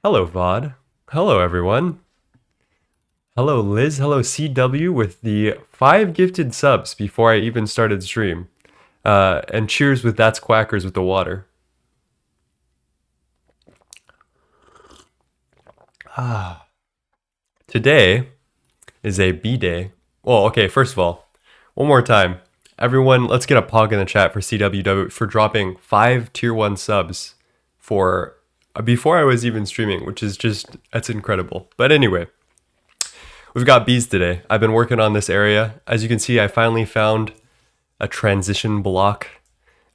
Hello, VOD. Hello, everyone. Hello, Liz. Hello, CW with the 5 gifted subs before I even started stream. And cheers with That's Quackers with the water. Today is a B day. Well, okay, first of all, one more time. Everyone, let's get a pog in the chat for CWW for dropping 5 tier 1 subs for before I was even streaming, which is just, that's incredible. But anyway, we've got bees today. I've been working on this area. As you can see, I finally found a transition block.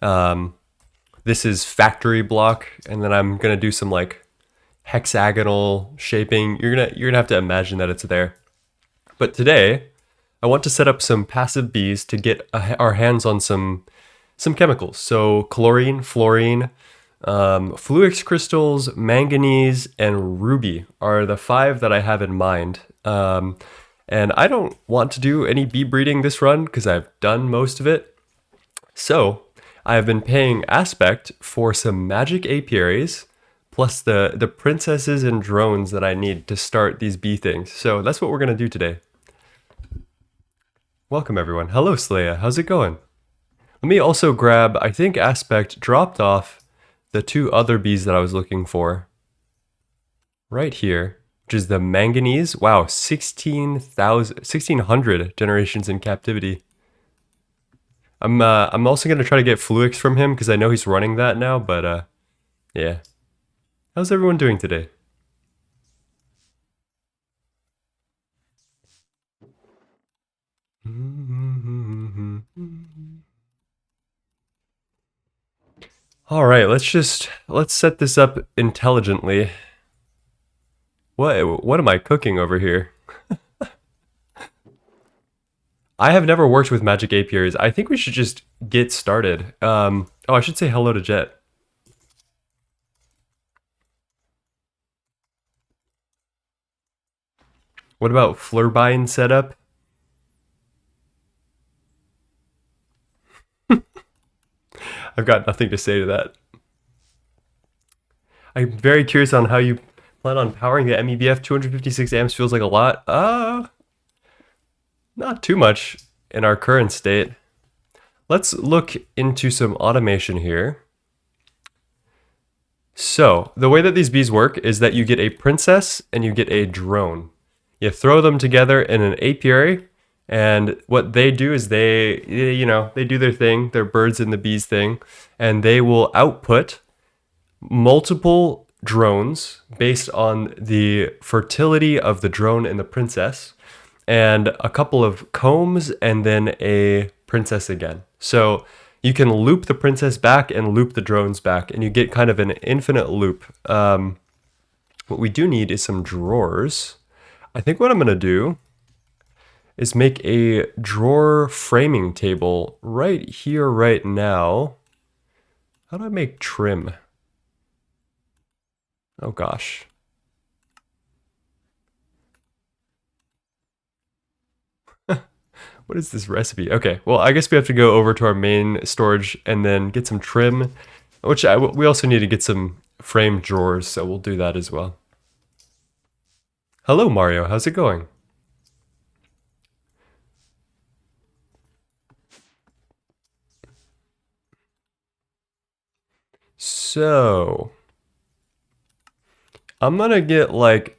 This is factory block, and then I'm gonna do some like hexagonal shaping. You're gonna have to imagine that it's there. But today, I want to set up some passive bees to get our hands on some chemicals. So chlorine, fluorine, fluix crystals, manganese, and ruby are the 5 that I have in mind. And I don't want to do any bee breeding this run because I've done most of it. So I have been paying Aspect for some magic apiaries, plus the princesses and drones that I need to start these bee things. So that's what we're going to do today. Welcome, everyone. Hello, Slaya. How's it going? Let me also grab, I think Aspect dropped off the 2 other bees that I was looking for. Right here, which is the manganese. Wow, 1600 generations in captivity. I'm also gonna try to get Fluix from him because I know he's running that now, but yeah. How's everyone doing today? All right, let's set this up intelligently. What am I cooking over here? I have never worked with magic apiaries. I think we should just get started. Oh, I should say hello to Jet. What about Flurbine setup? I've got nothing to say to that. I'm very curious on how you plan on powering the MEBF. 256 amps feels like a lot. Not too much in our current state. Let's look into some automation here. So the way that these bees work is that you get a princess and you get a drone. You throw them together in an apiary, and what they do is they do their thing, their birds and the bees thing, and they will output multiple drones based on the fertility of the drone and the princess, and a couple of combs, and then a princess again. So you can loop the princess back and loop the drones back, and you get kind of an infinite loop. What we do need is some drawers. I think what I'm gonna do is make a drawer framing table right here, right now. How do I make trim? Oh gosh. What is this recipe? Okay, well, I guess we have to go over to our main storage and then get some trim, which we also need to get some framed drawers, so we'll do that as well. Hello, Mario. How's it going? So, I'm gonna get like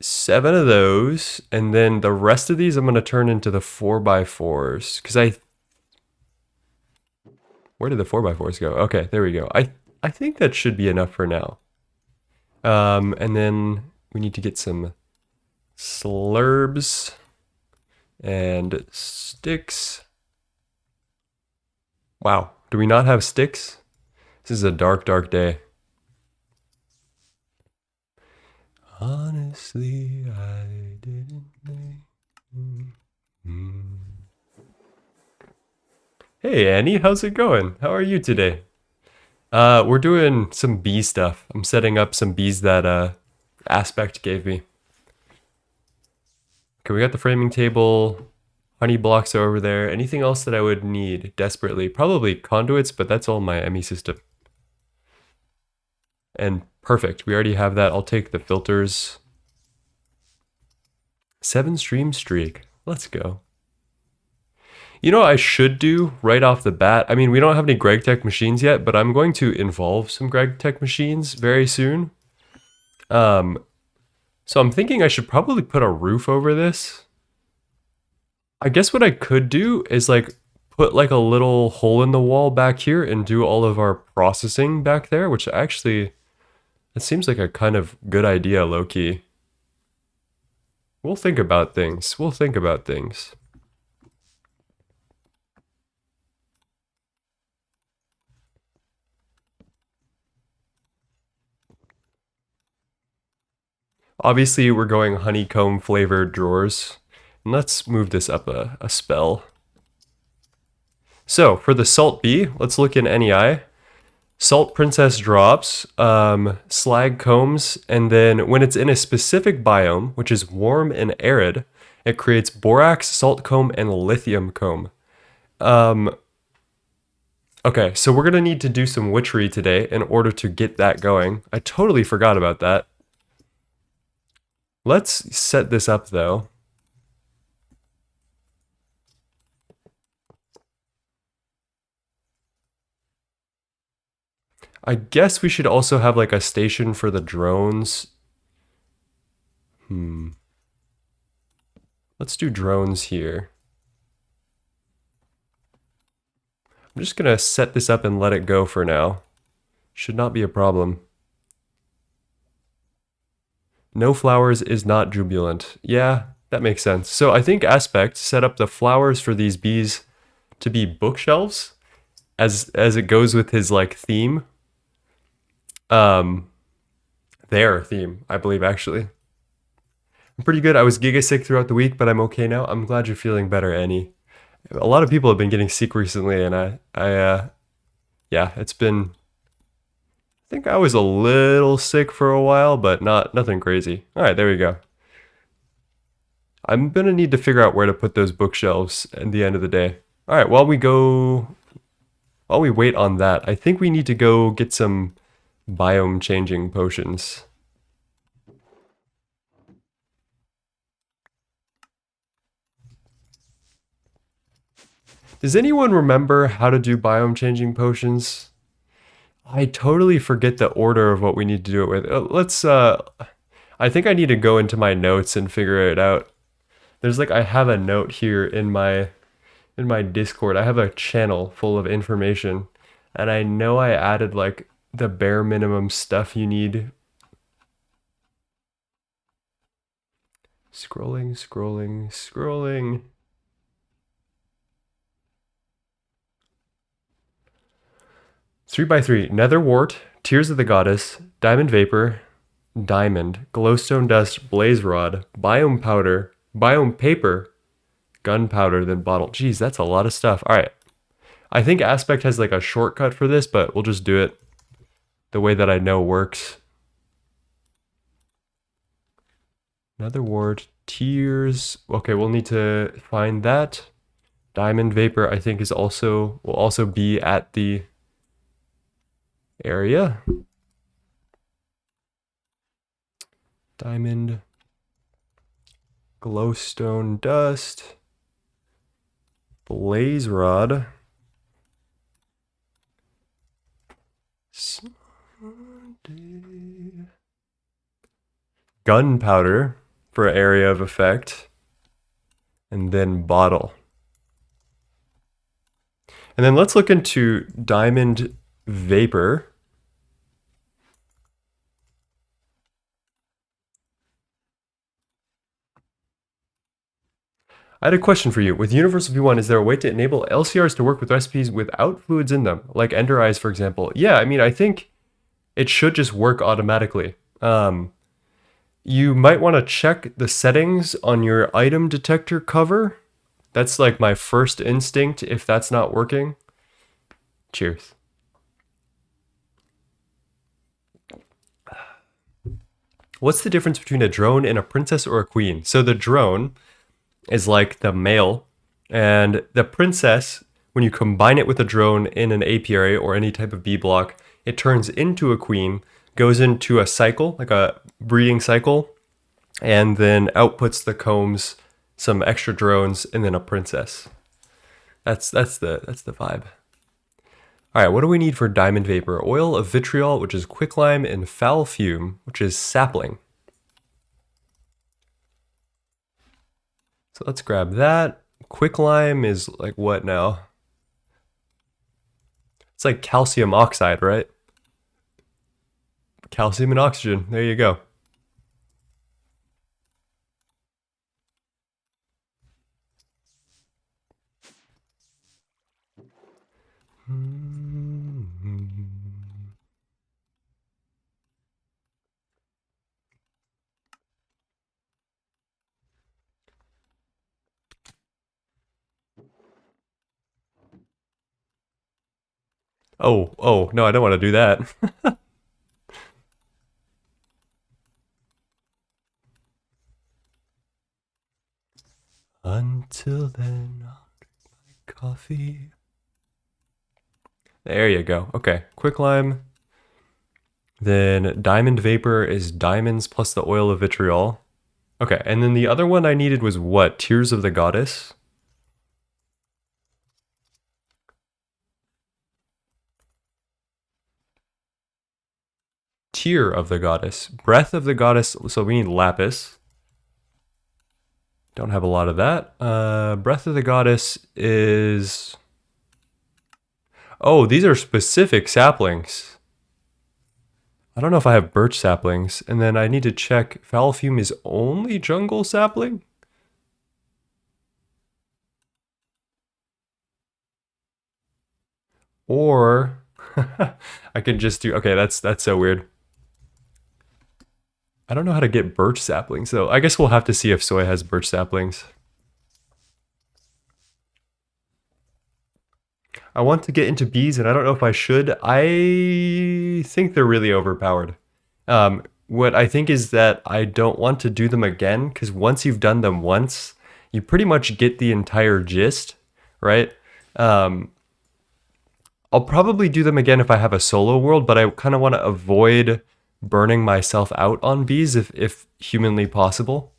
7 of those, and then the rest of these I'm gonna turn into the 4x4s, because where did the 4x4s go? Okay, there we go. I think that should be enough for now. And then we need to get some slurbs and sticks. Wow, do we not have sticks? This is a dark, dark day. Honestly, I didn't think. Hey Annie, how's it going? How are you today? We're doing some bee stuff. I'm setting up some bees that Aspect gave me. Okay, we got the framing table. Honey blocks are over there. Anything else that I would need desperately? Probably conduits, but that's all my ME system. And Perfect. We already have that. I'll take the filters. 7 stream streak. Let's go. You know what I should do right off the bat? I mean, we don't have any Gregtech machines yet, but I'm going to involve some Gregtech machines very soon. So I'm thinking I should probably put a roof over this. I guess what I could do is like put like a little hole in the wall back here and do all of our processing back there, which actually, it seems like a kind of good idea, low-key. We'll think about things. We'll think about things. Obviously, we're going honeycomb flavored drawers. And let's move this up a spell. So for the salt bee, let's look in NEI. Salt princess drops, slag combs, and then when it's in a specific biome, which is warm and arid, it creates borax, salt comb, and lithium comb. Okay, so we're gonna need to do some witchery today in order to get that going. I totally forgot about that. Let's set this up though. I guess we should also have like a station for the drones. Let's do drones here. I'm just gonna set this up and let it go for now. Should not be a problem. No flowers is not jubilant. Yeah, that makes sense. So I think Aspect set up the flowers for these bees to be bookshelves as it goes with his like theme. Their theme, I believe, actually. I'm pretty good. I was giga sick throughout the week, but I'm okay now. I'm glad you're feeling better, Annie. A lot of people have been getting sick recently, and yeah, it's been. I think I was a little sick for a while, but nothing crazy. All right, there we go. I'm gonna need to figure out where to put those bookshelves at the end of the day. All right, while we wait on that, I think we need to go get some biome changing potions. Does anyone remember how to do biome changing potions? I totally forget the order of what we need to do it with. I think I need to go into my notes and figure it out. There's like, I have a note here in my Discord. I have a channel full of information, and I know I added like the bare minimum stuff you need. Scrolling. 3x3, Nether Wart, Tears of the Goddess, Diamond Vapor, Diamond, Glowstone Dust, Blaze Rod, Biome Powder, Biome Paper, Gunpowder, then Bottle. Jeez, that's a lot of stuff. All right. I think Aspect has like a shortcut for this, but we'll just do it the way that I know works. Nether Wart, Tears. Okay, we'll need to find that. Diamond Vapor, I think, will also be at the area. Diamond, Glowstone Dust, Blaze Rod, Gunpowder for area of effect, and then Bottle. And then let's look into Diamond Vapor. I had a question for you. With Universal V1, is there a way to enable LCRs to work with recipes without fluids in them? Like Ender Eyes, for example. Yeah, I mean, I think it should just work automatically. You might want to check the settings on your item detector cover. That's like my first instinct if that's not working. Cheers. What's the difference between a drone and a princess or a queen? So the drone is like the male, and the princess, when you combine it with a drone in an apiary or any type of bee block, it turns into a queen, goes into a cycle, like a breeding cycle, and then outputs the combs, some extra drones, and then a princess. That's the vibe. All right, what do we need for diamond vapor? Oil of vitriol, which is quicklime, and foul fume, which is sapling. So let's grab that. Quicklime is like what now? It's like calcium oxide, right? Calcium and oxygen. There you go. Oh, no, I don't want to do that. Until then, I'll drink my coffee. There you go. Okay, quicklime. Then diamond vapor is diamonds plus the oil of vitriol. Okay, and then the other one I needed was what? Tears of the Goddess? Tear of the Goddess. Breath of the Goddess, so we need lapis. Don't have a lot of that. Breath of the Goddess is... Oh, these are specific saplings. I don't know if I have birch saplings. And then I need to check, foul fume is only jungle sapling? Or I can just do, okay, that's so weird. I don't know how to get birch saplings, so I guess we'll have to see if soy has birch saplings. I want to get into bees, and I don't know if I should. I think they're really overpowered. What I think is that I don't want to do them again, because once you've done them once, you pretty much get the entire gist, right? I'll probably do them again if I have a solo world, but I kind of want to avoid burning myself out on bees if humanly possible.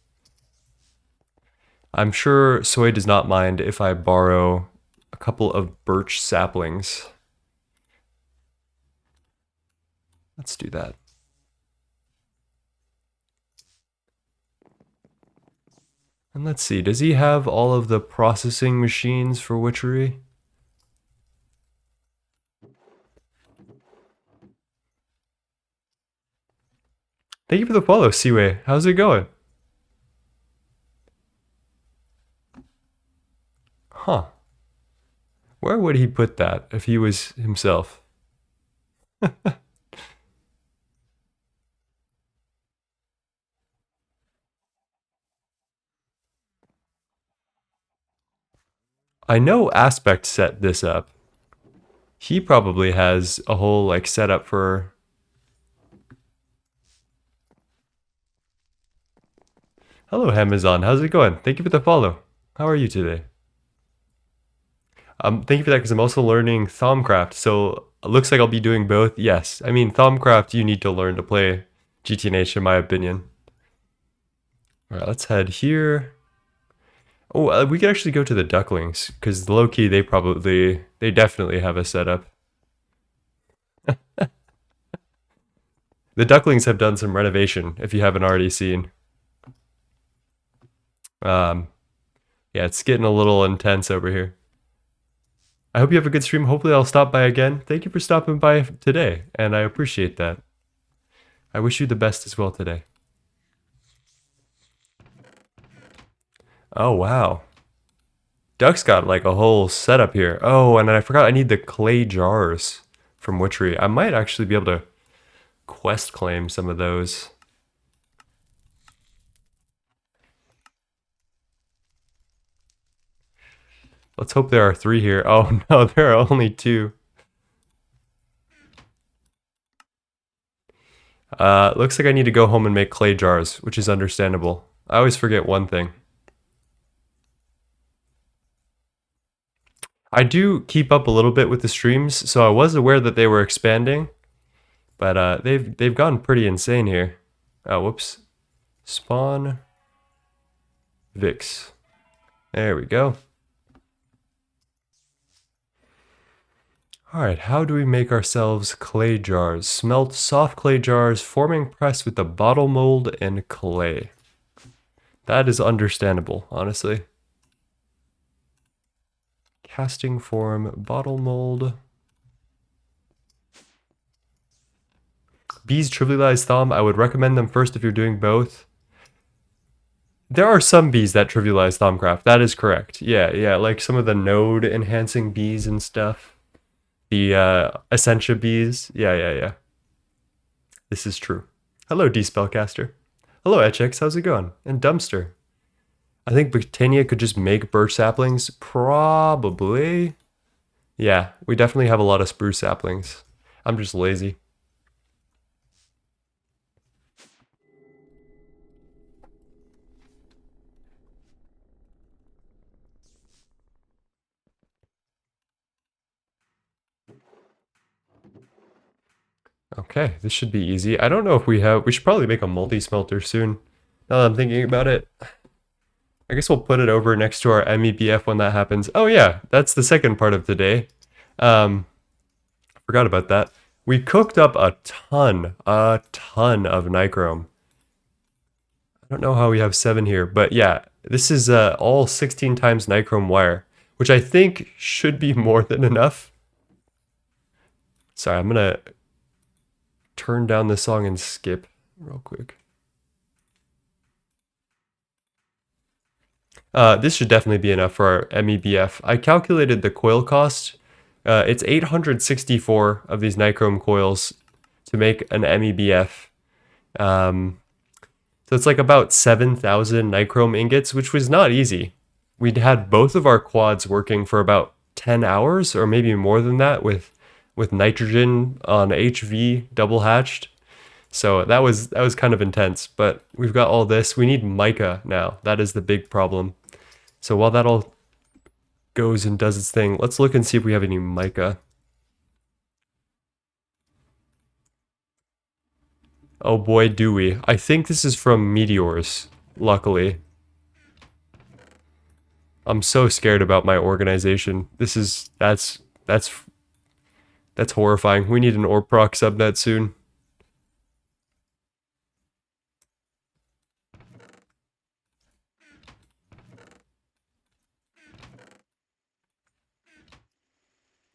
I'm sure Soy does not mind if I borrow a couple of birch saplings. Let's do that. And let's see, does he have all of the processing machines for witchery? Thank you for the follow, Seaway. How's it going? Huh. Where would he put that if he was himself? I know Aspect set this up. He probably has a whole like setup for... Hello, Amazon. How's it going? Thank you for the follow. How are you today? Thank you for that, because I'm also learning Thaumcraft, so it looks like I'll be doing both. Yes, I mean, Thaumcraft, you need to learn to play GTNH, in my opinion. All right, let's head here. Oh, we could actually go to the ducklings, because low-key, they definitely have a setup. The ducklings have done some renovation, if you haven't already seen. Yeah, it's getting a little intense over here. I hope you have a good stream. Hopefully I'll stop by again. Thank you for stopping by today, and I appreciate that. I wish you the best as well today. Oh, wow. Duck's got like a whole setup here. Oh, and I forgot I need the clay jars from Witchery. I might actually be able to quest claim some of those. Let's hope there are 3 here. Oh no, there are only 2. Looks like I need to go home and make clay jars, which is understandable. I always forget one thing. I do keep up a little bit with the streams, so I was aware that they were expanding, But they've gone pretty insane here. Oh, whoops. Spawn Vix. There we go. Alright, how do we make ourselves clay jars? Smelt soft clay jars, forming press with the bottle mold and clay. That is understandable, honestly. Casting form, bottle mold. Bees trivialize thumb. I would recommend them first if you're doing both. There are some bees that trivialize Thaumcraft. That is correct. Yeah, like some of the node enhancing bees and stuff. The Essentia bees. Yeah. This is true. Hello, D-Spellcaster. Hello, Etchex. How's it going? And Dumpster. I think Britannia could just make birch saplings. Probably. Yeah, we definitely have a lot of spruce saplings. I'm just lazy. Okay, this should be easy. I don't know if we should probably make a multi-smelter soon. Now that I'm thinking about it. I guess we'll put it over next to our MEBF when that happens. Oh yeah, that's the second part of today. Forgot about that. We cooked up a ton of nichrome. I don't know how we have 7 here, but yeah, this is all 16 times nichrome wire, which I think should be more than enough. Sorry, I'm gonna turn down the song and skip real quick. This should definitely be enough for our MEBF. I calculated the coil cost. It's 864 of these nichrome coils to make an MEBF. So it's like about 7,000 nichrome ingots, which was not easy. We'd had both of our quads working for about 10 hours or maybe more than that with nitrogen on HV double hatched. So that was kind of intense, but we've got all this. We need mica now. That is the big problem. So while that all goes and does its thing, let's look and see if we have any mica. Oh boy, do we. I think this is from meteors, luckily. I'm so scared about my organization. That's horrifying. We need an orb proc subnet soon.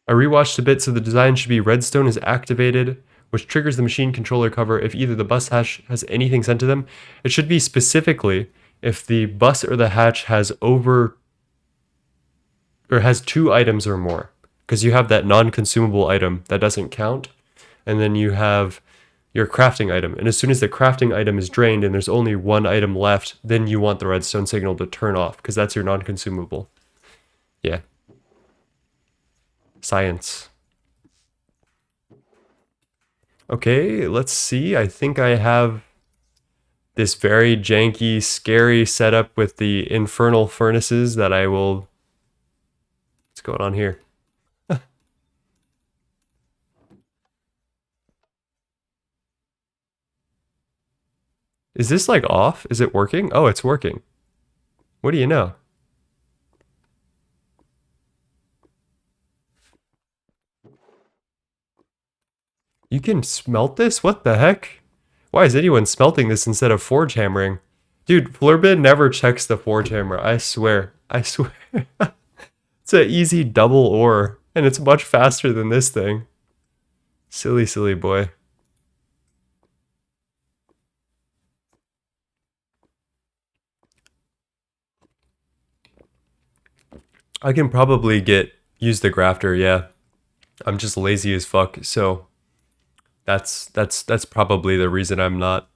I rewatched a bit, so the design should be redstone is activated, which triggers the machine controller cover if either the bus hatch has anything sent to them. It should be specifically if the bus or the hatch has has 2 items or more, because you have that non-consumable item that doesn't count, and then you have your crafting item. And as soon as the crafting item is drained and there's only 1 item left, then you want the redstone signal to turn off, because that's your non-consumable. Yeah. Science. Okay, let's see. I think I have this very janky, scary setup with the infernal furnaces that I will... What's going on here? Is this like off? Is it working? Oh, it's working. What do you know? You can smelt this? What the heck? Why is anyone smelting this instead of forge hammering? Dude, Flurbin never checks the forge hammer. I swear. I swear. It's an easy double ore, and it's much faster than this thing. Silly, silly boy. I can probably use the grafter, yeah. I'm just lazy as fuck, so that's probably the reason I'm not.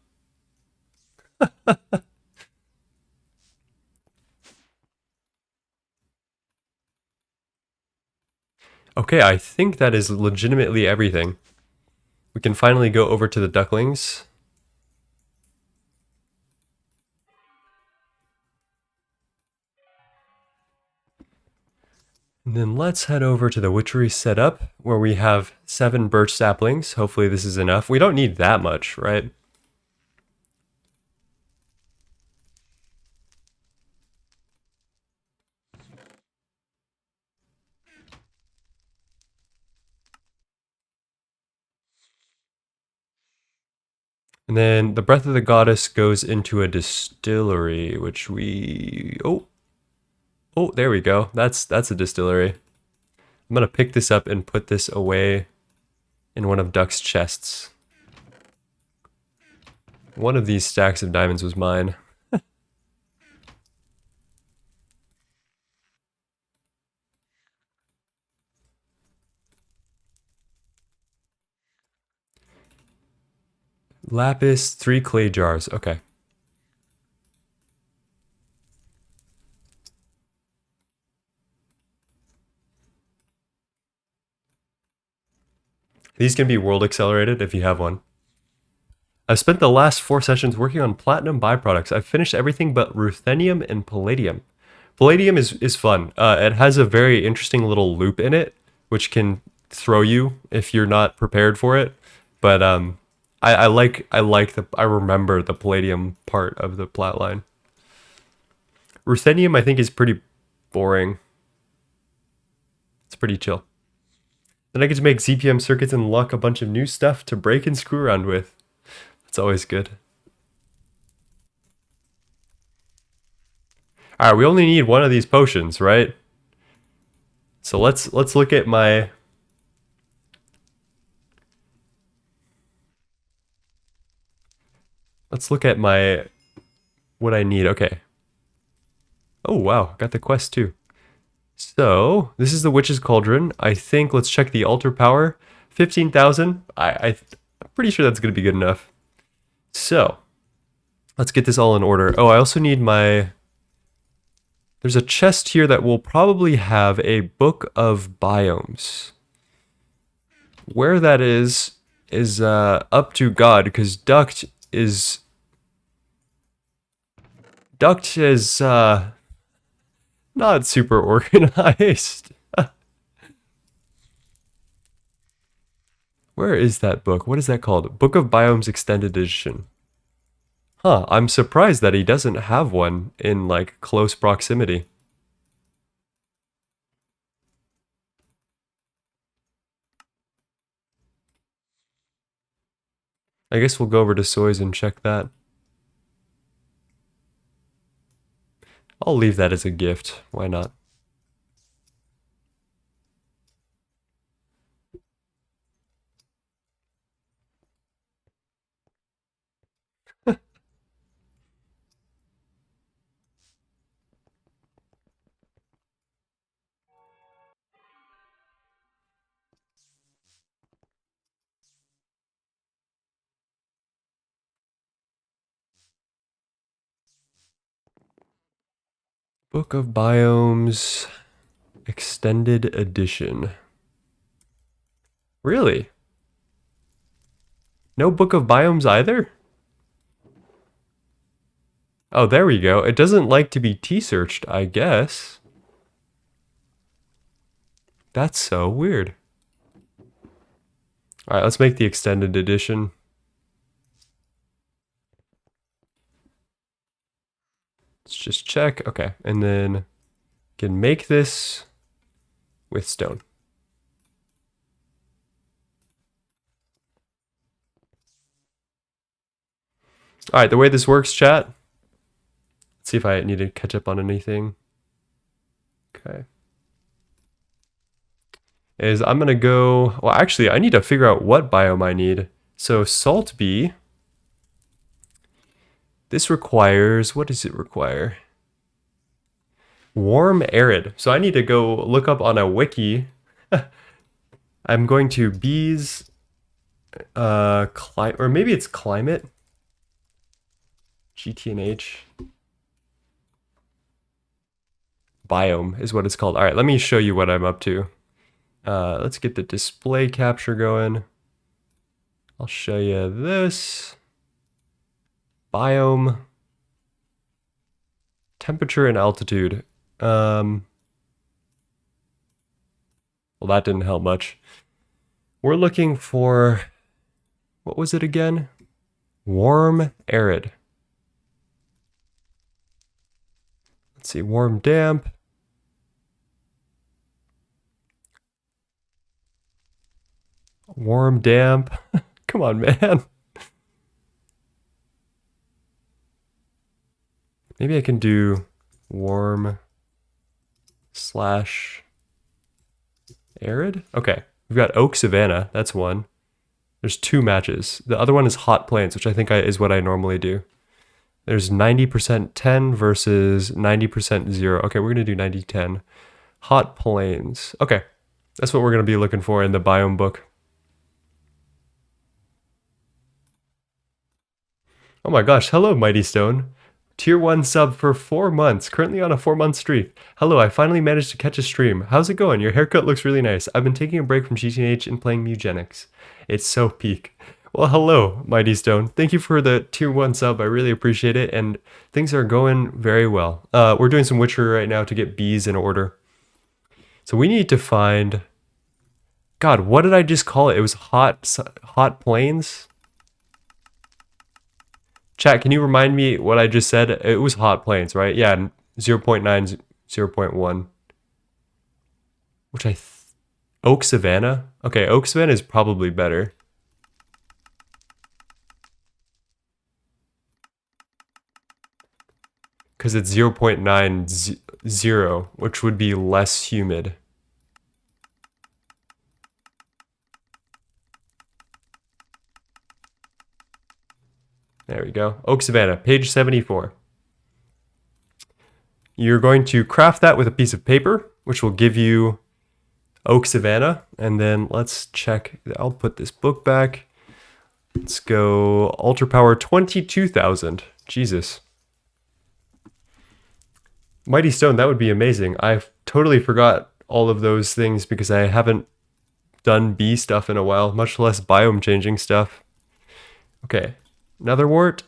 Okay, I think that is legitimately everything. We can finally go over to the ducklings. And then let's head over to the witchery setup where we have 7 birch saplings. Hopefully this is enough. We don't need that much, right? And then the breath of the goddess goes into a distillery, which we... Oh, there we go. That's a distillery. I'm gonna pick this up and put this away in one of Duck's chests. One of these stacks of diamonds was mine. Lapis, 3 clay jars. Okay. These can be world accelerated if you have one. I've spent the last 4 sessions working on platinum byproducts. I've finished everything but ruthenium and palladium. Palladium is fun. It has a very interesting little loop in it, which can throw you if you're not prepared for it. But I remember the palladium part of the plat line. Ruthenium I think is pretty boring. It's pretty chill. Then I get to make ZPM circuits and lock a bunch of new stuff to break and screw around with. It's always good. All right, we only need one of these potions, right? So let's look at my... Let's look at my... what I need. Okay. Oh, wow. Got the quest too. So, this is the Witch's Cauldron. I think, let's check the altar power. 15,000. I'm pretty sure that's going to be good enough. So, let's get this all in order. Oh, I also need my... There's a chest here that will probably have a book of biomes. Where that is up to God, because Duct is not super organized. Where is that book? What is that called? Book of Biomes Extended Edition. Huh, I'm surprised that he doesn't have one in, like, close proximity. I guess we'll go over to Soy's and check that. I'll leave that as a gift. Why not? Book of Biomes Extended Edition. Really? No Book of Biomes either? Oh, there we go. It doesn't like to be T-searched, I guess. That's so weird. Alright, let's make the extended edition. Let's just check. Okay, and then can make this with stone. Alright, the way this works, chat. Let's see if I need to catch up on anything. Okay. Is I'm gonna go... Well, actually, I need to figure out what biome I need. So, salt bee. This requires... What does it require? Warm arid. So I need to go look up on a wiki. I'm going to bees... or maybe it's climate. GTNH. Biome is what it's called. All right, let me show you what I'm up to. Let's get the display capture going. I'll show you this. Biome. Temperature and altitude. Well, that didn't help much. We're looking for, what was it again? Warm, arid. Let's see, warm, damp. Warm, damp. Come on, man. Maybe I can do warm slash arid. Okay, we've got oak savanna. That's one. There's two matches. The other one is hot plains, which I think is what I normally do. There's 90% 10 versus 90% 0. Okay, we're going to do 90-10. Hot plains. Okay, that's what we're going to be looking for in the biome book. Oh my gosh, hello, Mighty Stone. Tier 1 sub for 4 months, currently on a 4-month streak. Hello, I finally managed to catch a stream. How's it going? Your haircut looks really nice. I've been taking a break from GTNH and playing Mugenics. It's so peak. Well, hello, Mighty Stone. Thank you for the tier 1 sub. I really appreciate it, and things are going very well. We're doing some witchery right now to get bees in order. So we need to find... God, what did I just call it? It was hot plains? Chat, can you remind me what I just said? It was hot plains, right? Yeah, 0.9, 0.1. Which Oak Savanna? Okay, Oak Savanna is probably better. Because it's 0.90, which would be less humid. There we go. Oak Savanna, page 74. You're going to craft that with a piece of paper, which will give you Oak Savanna. And then let's check. I'll put this book back. Let's go Ultra Power 22,000. Jesus. Mighty Stone, that would be amazing. I totally forgot all of those things because I haven't done bee stuff in a while, much less biome changing stuff. Okay. Netherwort.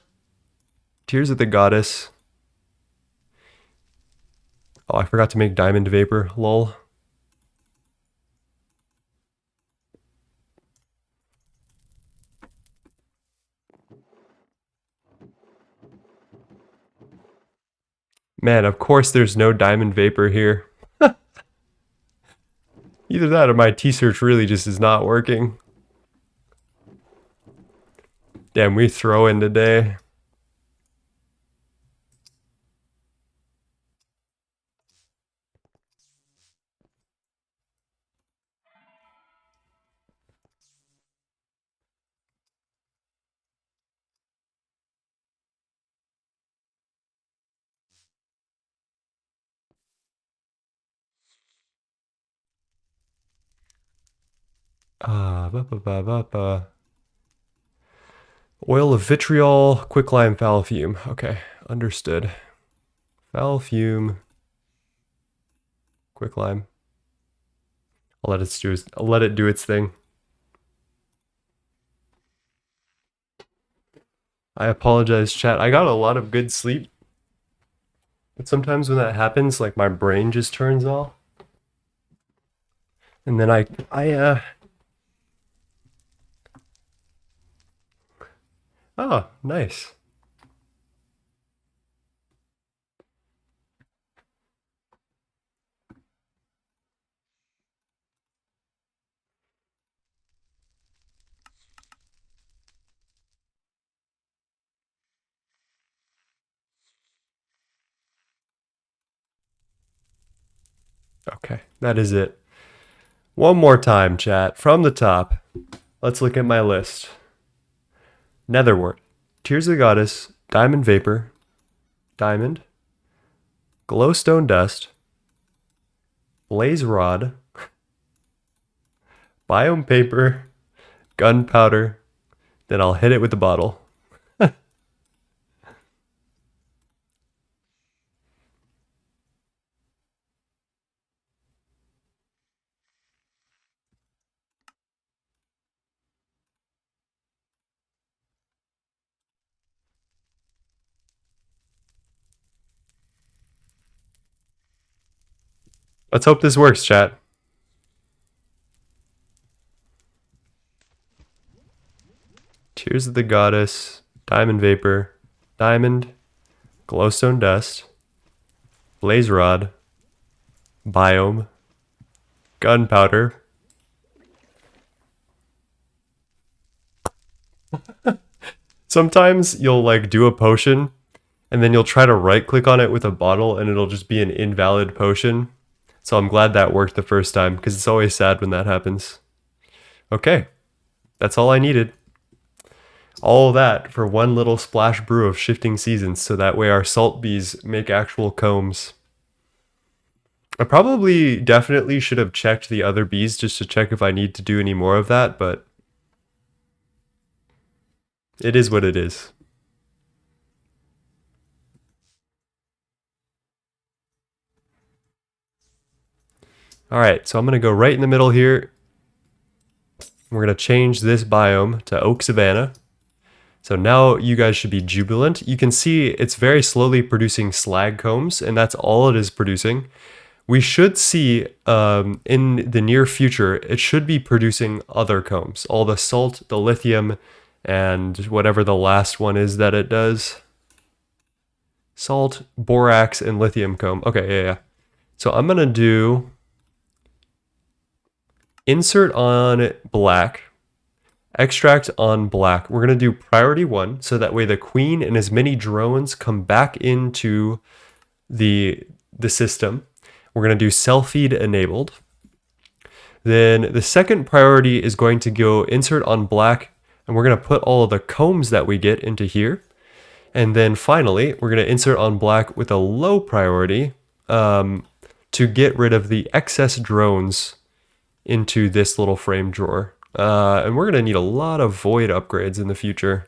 Tears of the Goddess. Oh, I forgot to make diamond vapor. Lol. Man, of course there's no diamond vapor here. Either that or my T-search really just is not working. Damn, we throw in today. Oil of vitriol, quicklime, foul fume. Okay, understood. Foul fume, quicklime. I'll let it do its thing. I apologize, chat. I got a lot of good sleep. But sometimes when that happens, like my brain just turns off. And then oh, nice. Okay, that is it. One more time, chat, from the top. Let's look at my list. Netherwort, Tears of the Goddess, Diamond Vapor, Diamond, Glowstone Dust, Blaze Rod, Biome Paper, Gunpowder, then I'll hit it with the bottle. Let's hope this works, chat. Tears of the Goddess, Diamond Vapor, Diamond, Glowstone Dust, Blaze Rod, Biome, Gunpowder. Sometimes you'll like do a potion and then you'll try to right click on it with a bottle and it'll just be an invalid potion. So I'm glad that worked the first time because it's always sad when that happens. Okay, that's all I needed. All that for one little splash brew of shifting seasons so that way our salt bees make actual combs. I probably definitely should have checked the other bees just to check if I need to do any more of that, but it is what it is. All right, so I'm gonna go right in the middle here. We're gonna change this biome to oak savanna. So now you guys should be jubilant. You can see it's very slowly producing slag combs, and that's all it is producing. We should see in the near future, it should be producing other combs. All the salt, the lithium, and whatever the last one is that it does. Salt, borax, and lithium comb. Okay, yeah. So I'm gonna do insert on black, extract on black. We're going to do priority 1 so that way the queen and as many drones come back into the system. We're going to do cell feed enabled. Then the second priority is going to go insert on black, and we're going to put all of the combs that we get into here. And then finally, we're going to insert on black with a low priority to get rid of the excess drones into this little frame drawer. And we're going to need a lot of void upgrades in the future.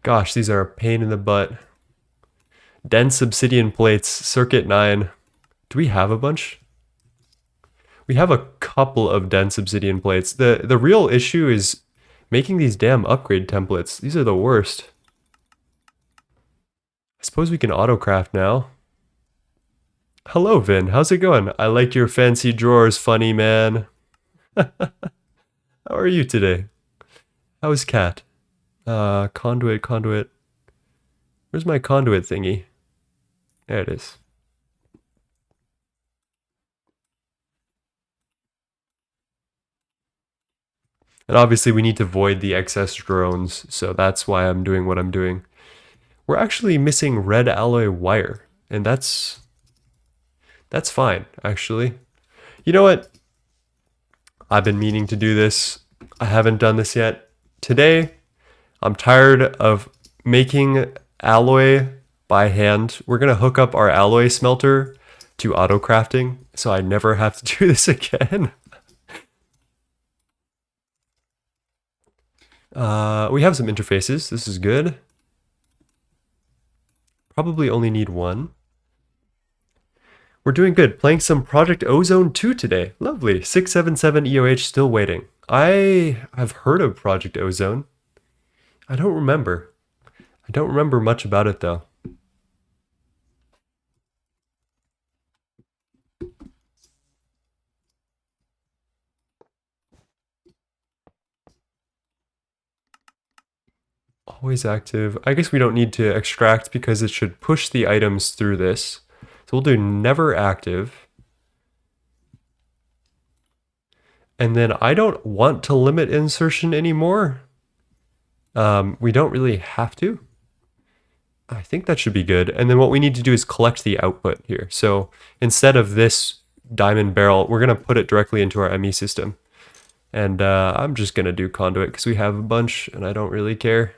Gosh, these are a pain in the butt. Dense obsidian plates, circuit 9. Do we have a bunch? We have a couple of dense obsidian plates. The real issue is making these damn upgrade templates. These are the worst. I suppose we can autocraft now. Hello, Vin. How's it going? I like your fancy drawers, funny man. How are you today? How is Cat? Conduit. Where's my conduit thingy? There it is. And obviously we need to void the excess drones, so that's why I'm doing what I'm doing. We're actually missing red alloy wire, and that's fine, actually. You know what? I've been meaning to do this. I haven't done this yet. Today, I'm tired of making alloy by hand. We're going to hook up our alloy smelter to auto crafting, so I never have to do this again. We have some interfaces. This is good. Probably only need one. We're doing good. Playing some Project Ozone 2 today. Lovely. 677 EOH still waiting. I have heard of Project Ozone. I don't remember. I don't remember much about it though. Always active. I guess we don't need to extract because it should push the items through this. So we'll do never active. And then I don't want to limit insertion anymore. We don't really have to. I think that should be good. And then what we need to do is collect the output here. So instead of this diamond barrel, we're going to put it directly into our ME system. And I'm just going to do conduit because we have a bunch and I don't really care.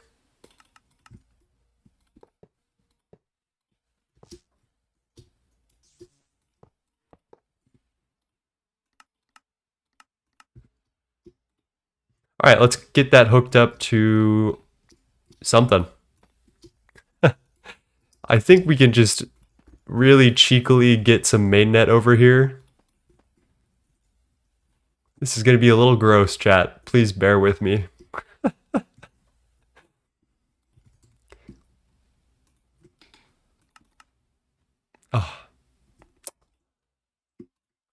All right, let's get that hooked up to something. I think we can just really cheekily get some mainnet over here. This is going to be a little gross, chat. Please bear with me. Oh,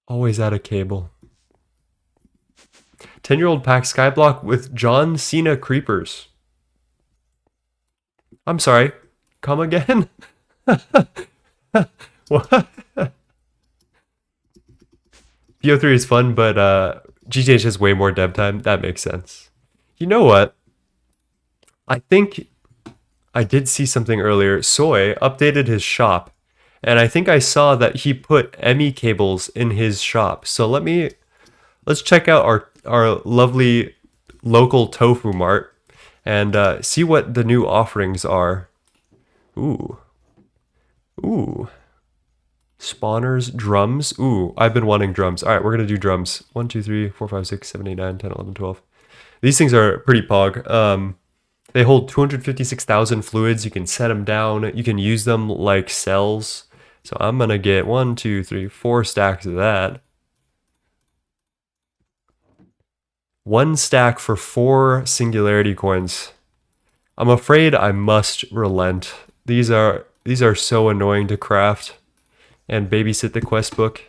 always out of cable. 10-year-old pack skyblock with John Cena creepers. I'm sorry. Come again? What? VO3 is fun, but GTNH has way more dev time. That makes sense. You know what? I think I did see something earlier. Soy updated his shop, and I think I saw that he put ME cables in his shop. So let's check out our lovely local tofu mart and see what the new offerings are. Ooh, ooh, spawners, drums. Ooh, I've been wanting drums. All right, we're gonna do drums. 1, 2, 3, 4, 5, 6, 7, 8, 9, 10, 11, 12. These things are pretty pog. They hold 256,000 fluids. You can set them down. You can use them like cells. So I'm gonna get 1, 2, 3, 4 stacks of that. 1 stack for 4 Singularity coins. I'm afraid I must relent. These are so annoying to craft and babysit the quest book.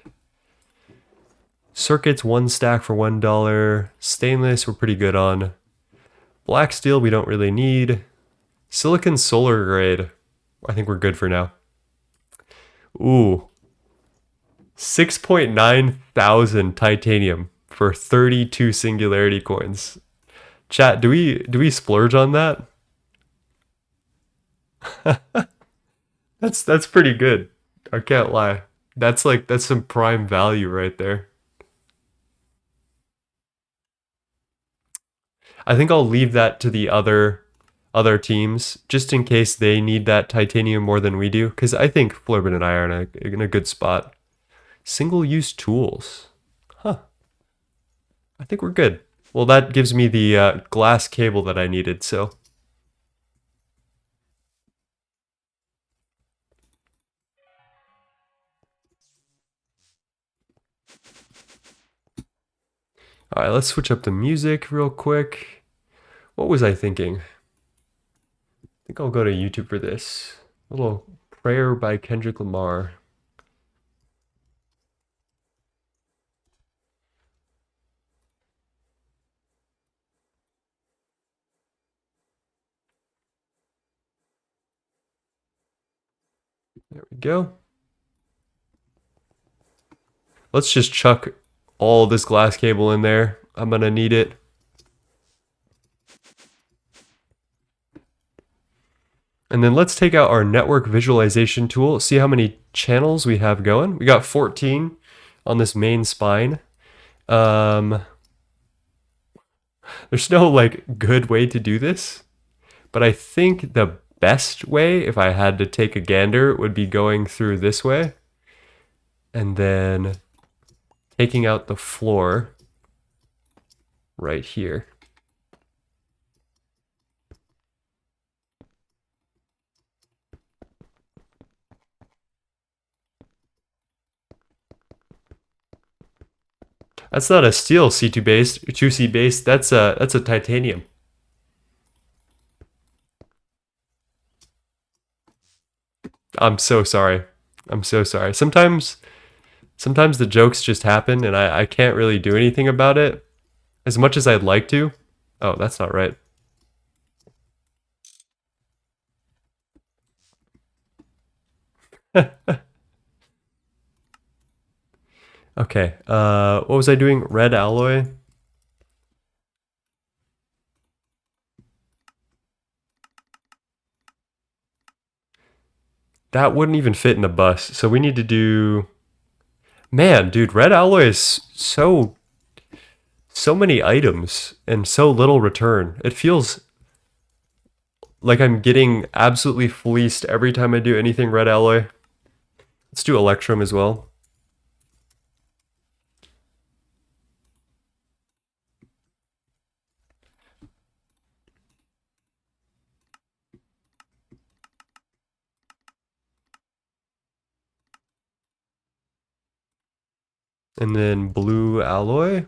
Circuits, 1 stack for $1. Stainless, we're pretty good on. Black steel, we don't really need. Silicon solar grade, I think we're good for now. Ooh, 6.9 thousand titanium for 32 Singularity coins. Chat, do we splurge on that? That's pretty good. I can't lie. That's some prime value right there. I think I'll leave that to the other teams just in case they need that titanium more than we do, because I think Florbin and I are in a good spot. Single-use tools. Huh. I think we're good. Well, that gives me the glass cable that I needed, so. All right, let's switch up the music real quick. What was I thinking? I think I'll go to YouTube for this. A little prayer by Kendrick Lamar. There we go. Let's just chuck all this glass cable in there. I'm gonna need it. And then let's take out our network visualization tool, see how many channels we have going. We got 14 on this main spine. There's no like good way to do this, but I think the best way, if I had to take a gander, would be going through this way and then taking out the floor right here. That's not a steel C2 base, 2C base. That's a titanium. I'm so sorry. I'm so sorry. Sometimes the jokes just happen and I can't really do anything about it as much as I'd like to. Oh, that's not right. Okay, what was I doing? Red alloy. That wouldn't even fit in a bus, so we need to do... Man, dude, red alloy is so many items and so little return. It feels like I'm getting absolutely fleeced every time I do anything red alloy. Let's do electrum as well. And then blue alloy.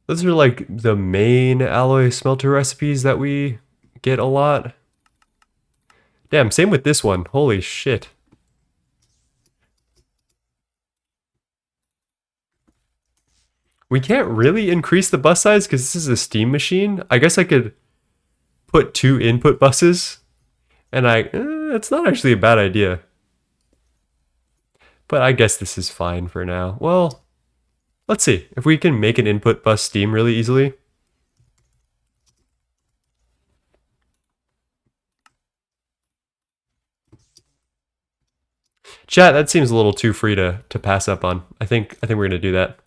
Those are like the main alloy smelter recipes that we get a lot. Damn, same with this one. Holy shit. We can't really increase the bus size because this is a steam machine. I guess I could put 2 input buses, and it's not actually a bad idea. But I guess this is fine for now. Well, let's see if we can make an input bus steam really easily. Chat, that seems a little too free to pass up on. I think we're gonna do that.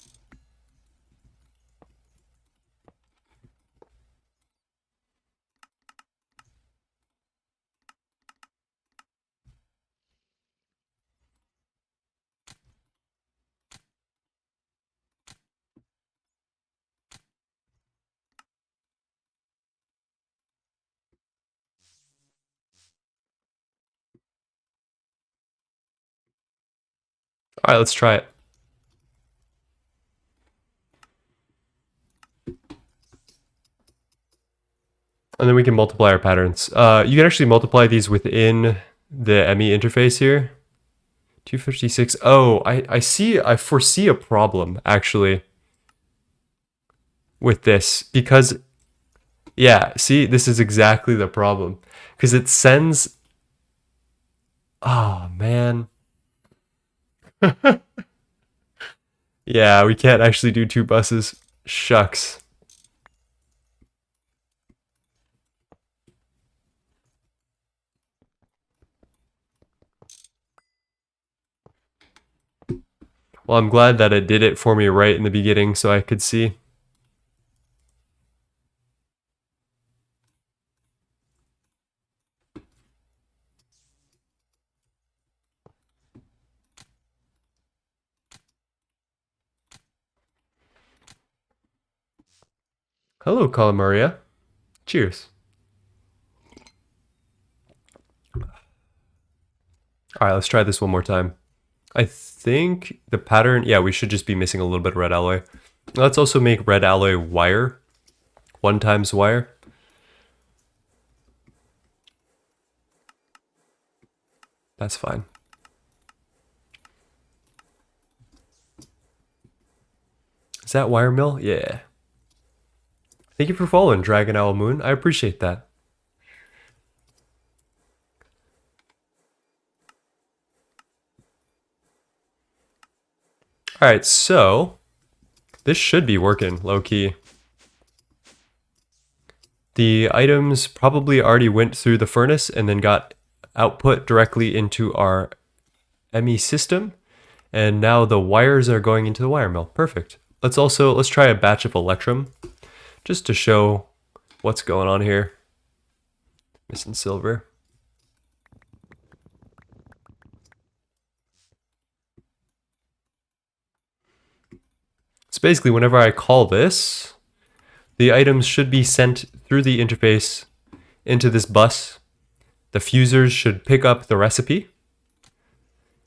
All right, let's try it. And then we can multiply our patterns. You can actually multiply these within the ME interface here. 256. Oh, I see. I foresee a problem actually with this because, yeah, see, this is exactly the problem because it sends. Oh man. Yeah, we can't actually do 2 buses. Shucks. Well, I'm glad that it did it for me right in the beginning so I could see. Hello, Calamaria. Cheers. All right, let's try this one more time. I think the pattern, yeah, we should just be missing a little bit of red alloy. Let's also make red alloy wire, 1 times wire. That's fine. Is that wire mill? Yeah. Thank you for following, Dragon Owl Moon. I appreciate that. All right, so this should be working low key. The items probably already went through the furnace and then got output directly into our ME system. And now the wires are going into the wire mill. Perfect. Let's try a batch of electrum just to show what's going on here. Missing silver. So basically, whenever I call this, the items should be sent through the interface into this bus. The fusers should pick up the recipe.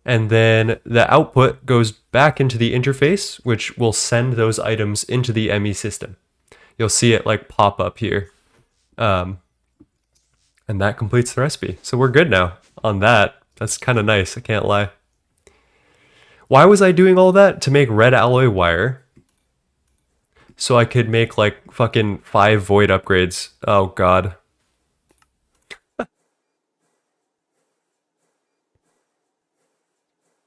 And then the output goes back into the interface, which will send those items into the ME system. You'll see it like pop up here. And that completes the recipe. So we're good now on that. That's kind of nice, I can't lie. Why was I doing all that? To make red alloy wire. So I could make like fucking 5 void upgrades. Oh god.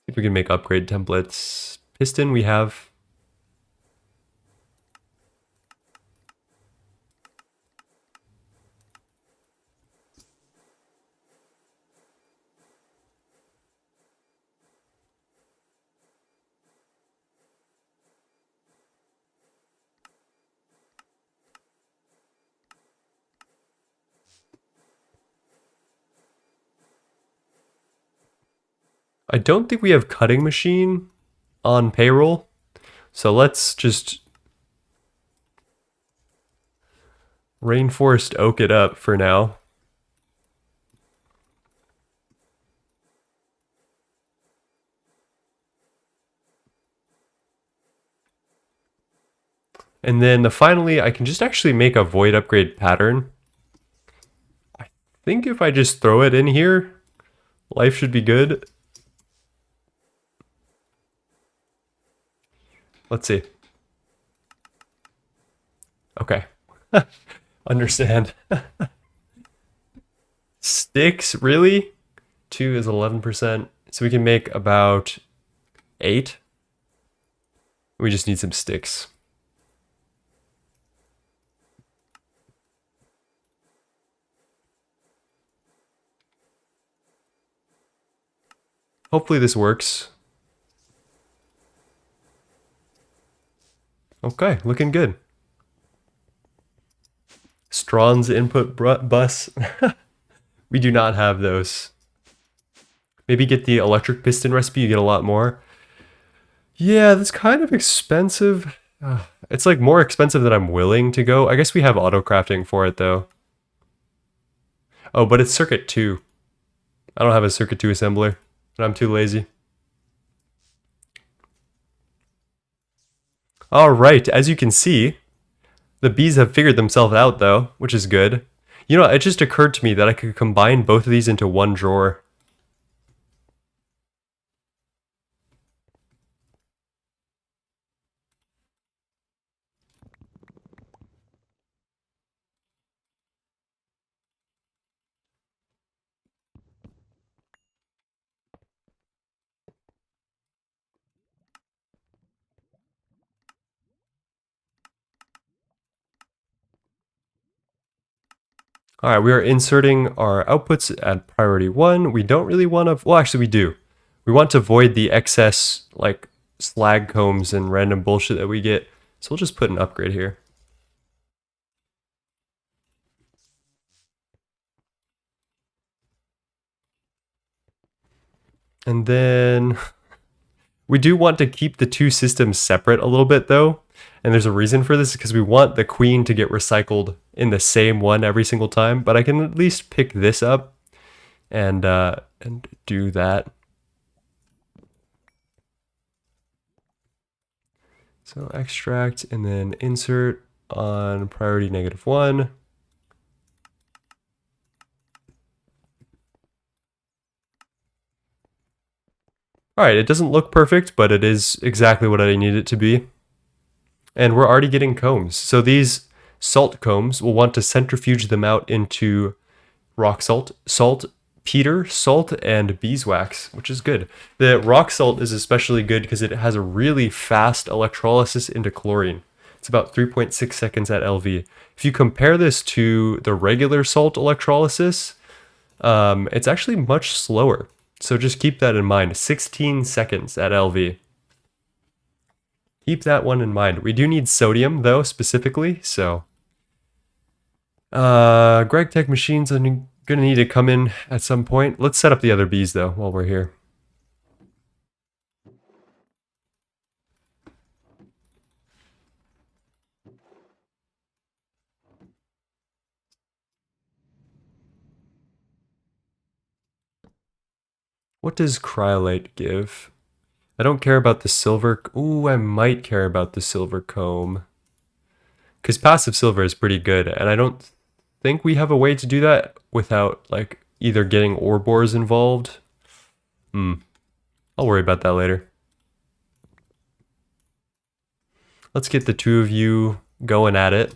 If we can make upgrade templates. Piston we have. I don't think we have cutting machine on payroll. So let's just rainforest oak it up for now. And then finally, I can just actually make a void upgrade pattern. I think if I just throw it in here, life should be good. Let's see. Okay. Understand. Sticks, really? 2 is 11%. So we can make about 8. We just need some sticks. Hopefully this works. Okay, looking good. Strawn's input bus. We do not have those. Maybe get the electric piston recipe, you get a lot more. Yeah, that's kind of expensive. It's like more expensive than I'm willing to go. I guess we have auto crafting for it though. Oh, but it's circuit 2. I don't have a circuit 2 assembler, and I'm too lazy. All right, as you can see, the bees have figured themselves out though, which is good. You know, it just occurred to me that I could combine both of these into one drawer. All right, we are inserting our outputs at priority 1. We don't really want to, well, actually we do. We want to void the excess like slag combs and random bullshit that we get. So we'll just put an upgrade here. And then we do want to keep the two systems separate a little bit though. And there's a reason for this because we want the queen to get recycled in the same one every single time, but I can at least pick this up and do that. So extract and then insert on priority -1. All right, it doesn't look perfect, but it is exactly what I need it to be. And we're already getting combs. So these salt combs, we'll want to centrifuge them out into rock salt, peter, salt, and beeswax, which is good. The rock salt is especially good because it has a really fast electrolysis into chlorine. It's about 3.6 seconds at LV. If you compare this to the regular salt electrolysis, it's actually much slower. So just keep that in mind. 16 seconds at LV. Keep that one in mind. We do need sodium though, specifically. So Gregtech machines are gonna need to come in at some point. Let's set up the other bees though while we're here. What does cryolite give? I don't care about the silver. Ooh, I might care about the silver comb. Because passive silver is pretty good, and I don't think we have a way to do that without, like, either getting ore bores involved. I'll worry about that later. Let's get the two of you going at it.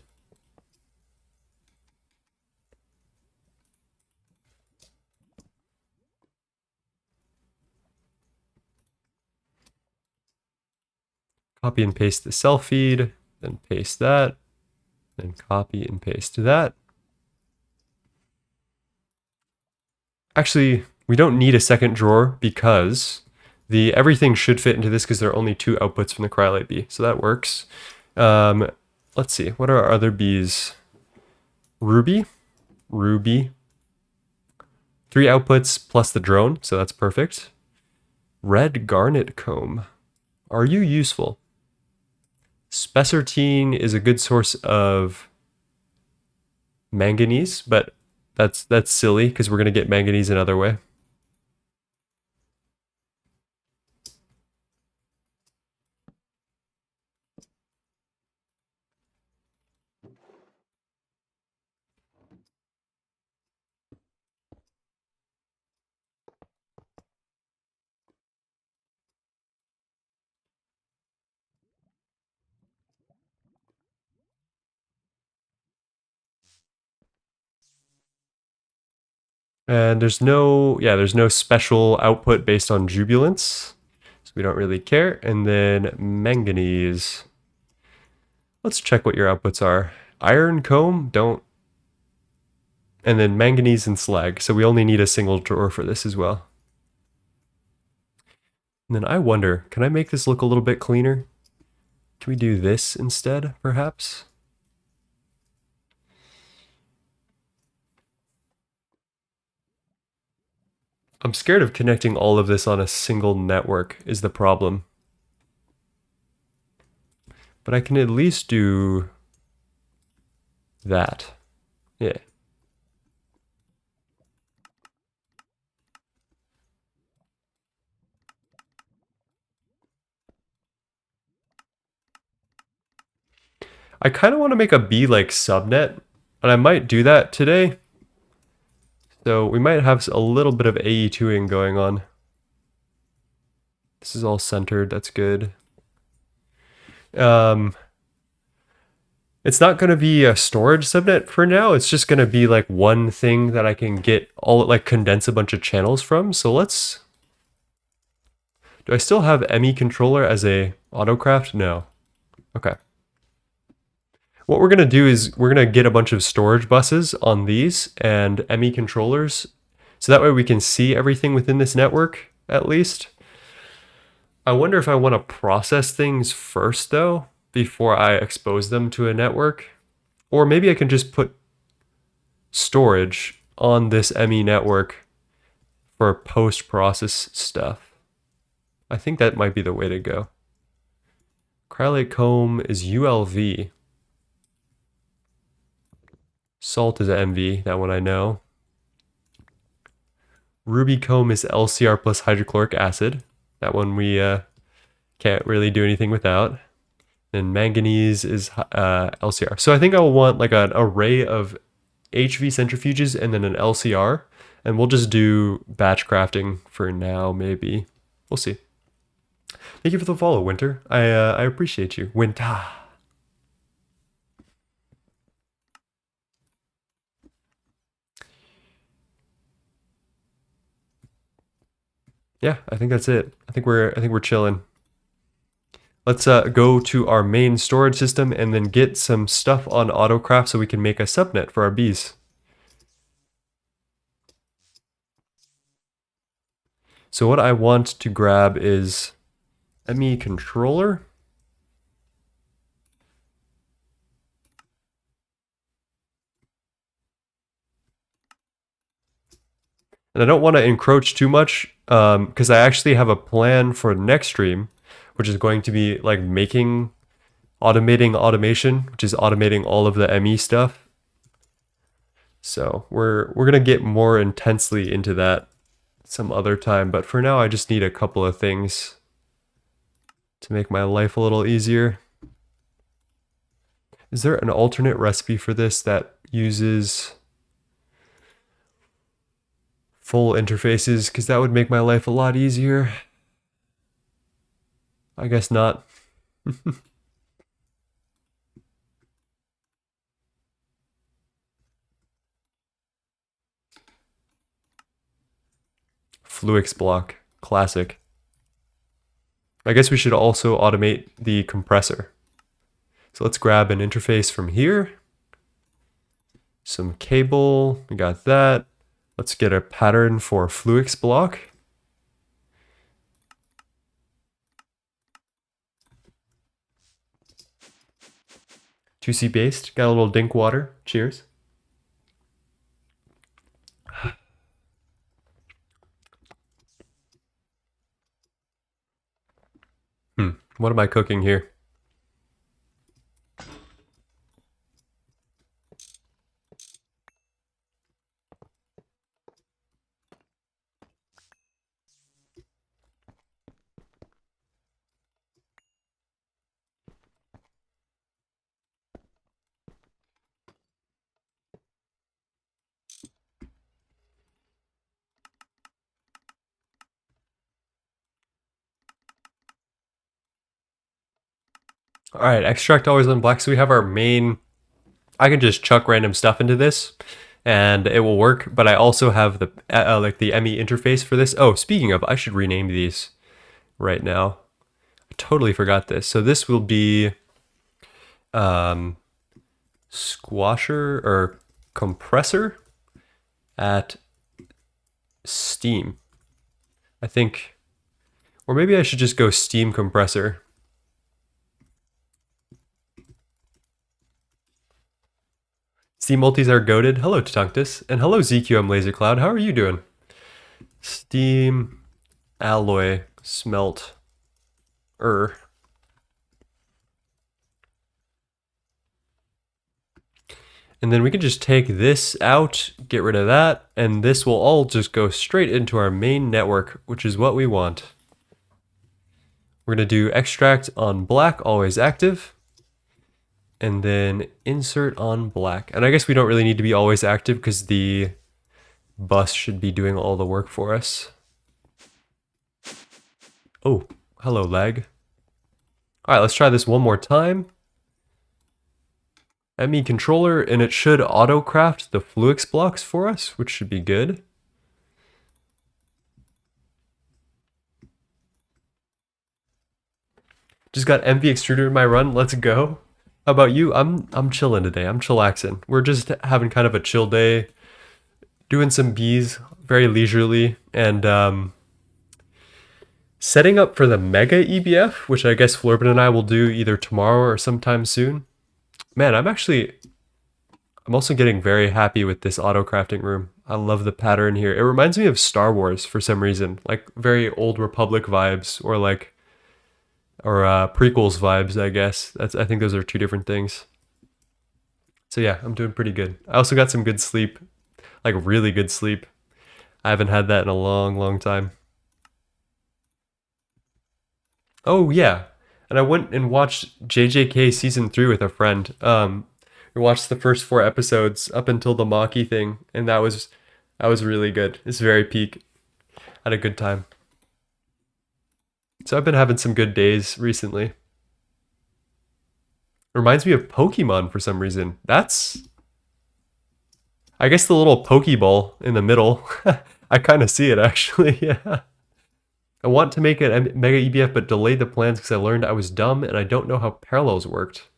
Copy and paste the cell feed, then paste that, then copy and paste that. Actually, we don't need a second drawer because everything should fit into this because there are only 2 outputs from the cryolite bee, so that works. Let's see, what are our other bees? Ruby, 3 outputs plus the drone, so that's perfect. Red garnet comb, are you useful? Spessartine is a good source of manganese, but that's silly because we're gonna get manganese another way. And there's no special output based on jubilance. So we don't really care. And then manganese. Let's check what your outputs are. Iron comb, don't. And then manganese and slag. So we only need a single drawer for this as well. And then I wonder, can I make this look a little bit cleaner? Can we do this instead, perhaps? I'm scared of connecting all of this on a single network is the problem. But I can at least do that. Yeah. I kind of want to make a B like subnet, and I might do that today. So we might have a little bit of AE2ing going on. This is all centered, that's good. It's not going to be a storage subnet for now. It's just going to be like one thing that I can get all like condense a bunch of channels from. So let's. Do I still have ME controller as a autocraft? No. Okay. What we're going to do is we're going to get a bunch of storage buses on these and ME controllers. So that way we can see everything within this network at least. I wonder if I want to process things first though, before I expose them to a network. Or maybe I can just put storage on this ME network for post-process stuff. I think that might be the way to go. Cryolite comb is ULV. Salt is MV, that one I know. Ruby comb is LCR plus hydrochloric acid. That one we can't really do anything without. And manganese is LCR. So I think I will want like an array of HV centrifuges and then an LCR. And we'll just do batch crafting for now, maybe. We'll see. Thank you for the follow, Winter. I appreciate you. Winter. Yeah, I think that's it. I think we're chilling. Let's go to our main storage system and then get some stuff on AutoCraft so we can make a subnet for our bees. So what I want to grab is ME controller. And I don't want to encroach too much because I actually have a plan for next stream, which is going to be like automating automation, which is automating all of the ME stuff. So we're gonna get more intensely into that some other time, but for now I just need a couple of things to make my life a little easier. Is there an alternate recipe for this that uses full interfaces? Because that would make my life a lot easier. I guess not. Fluix block, classic. I guess we should also automate the compressor. So let's grab an interface from here. Some cable, we got that. Let's get a pattern for Fluix block. Juicy based, got a little dink water. Cheers. What am I cooking here? All right, extract always on black. So we have our main, I can just chuck random stuff into this and it will work. But I also have the like the ME interface for this. Oh, speaking of, I should rename these right now. I totally forgot this. So this will be squasher or compressor at steam. I think, or maybe I should just go steam compressor. Steam multis are goated. Hello, Tatunctus. And hello, ZQM Laser Cloud. How are you doing? Steam alloy smelt. And then we can just take this out, get rid of that, and this will all just go straight into our main network, which is what we want. We're going to do extract on black, always active, and then insert on black. And I guess we don't really need to be always active because the bus should be doing all the work for us. Oh, hello, lag. All right, let's try this one more time. ME controller, and it should auto-craft the Fluix blocks for us, which should be good. Just got MV extruder in my run. Let's go. How about you? I'm chilling today. I'm chillaxing. We're just having kind of a chill day, doing some bees, very leisurely, and setting up for the Mega EBF, which I guess Florbin and I will do either tomorrow or sometime soon. Man, I'm also getting very happy with this auto crafting room. I love the pattern here. It reminds me of Star Wars for some reason, like very Old Republic vibes, or prequels vibes, I guess. I think those are two different things. So yeah, I'm doing pretty good. I also got some good sleep, like really good sleep. I haven't had that in a long, long time. Oh yeah, and I went and watched JJK season 3 with a friend. We watched the first 4 episodes up until the Maki thing, and that was really good. It's very peak. Had a good time. So I've been having some good days recently. Reminds me of Pokemon for some reason. I guess the little Pokeball in the middle. I kind of see it actually, yeah. I want to make a Mega EBF, but delayed the plans because I learned I was dumb and I don't know how parallels worked.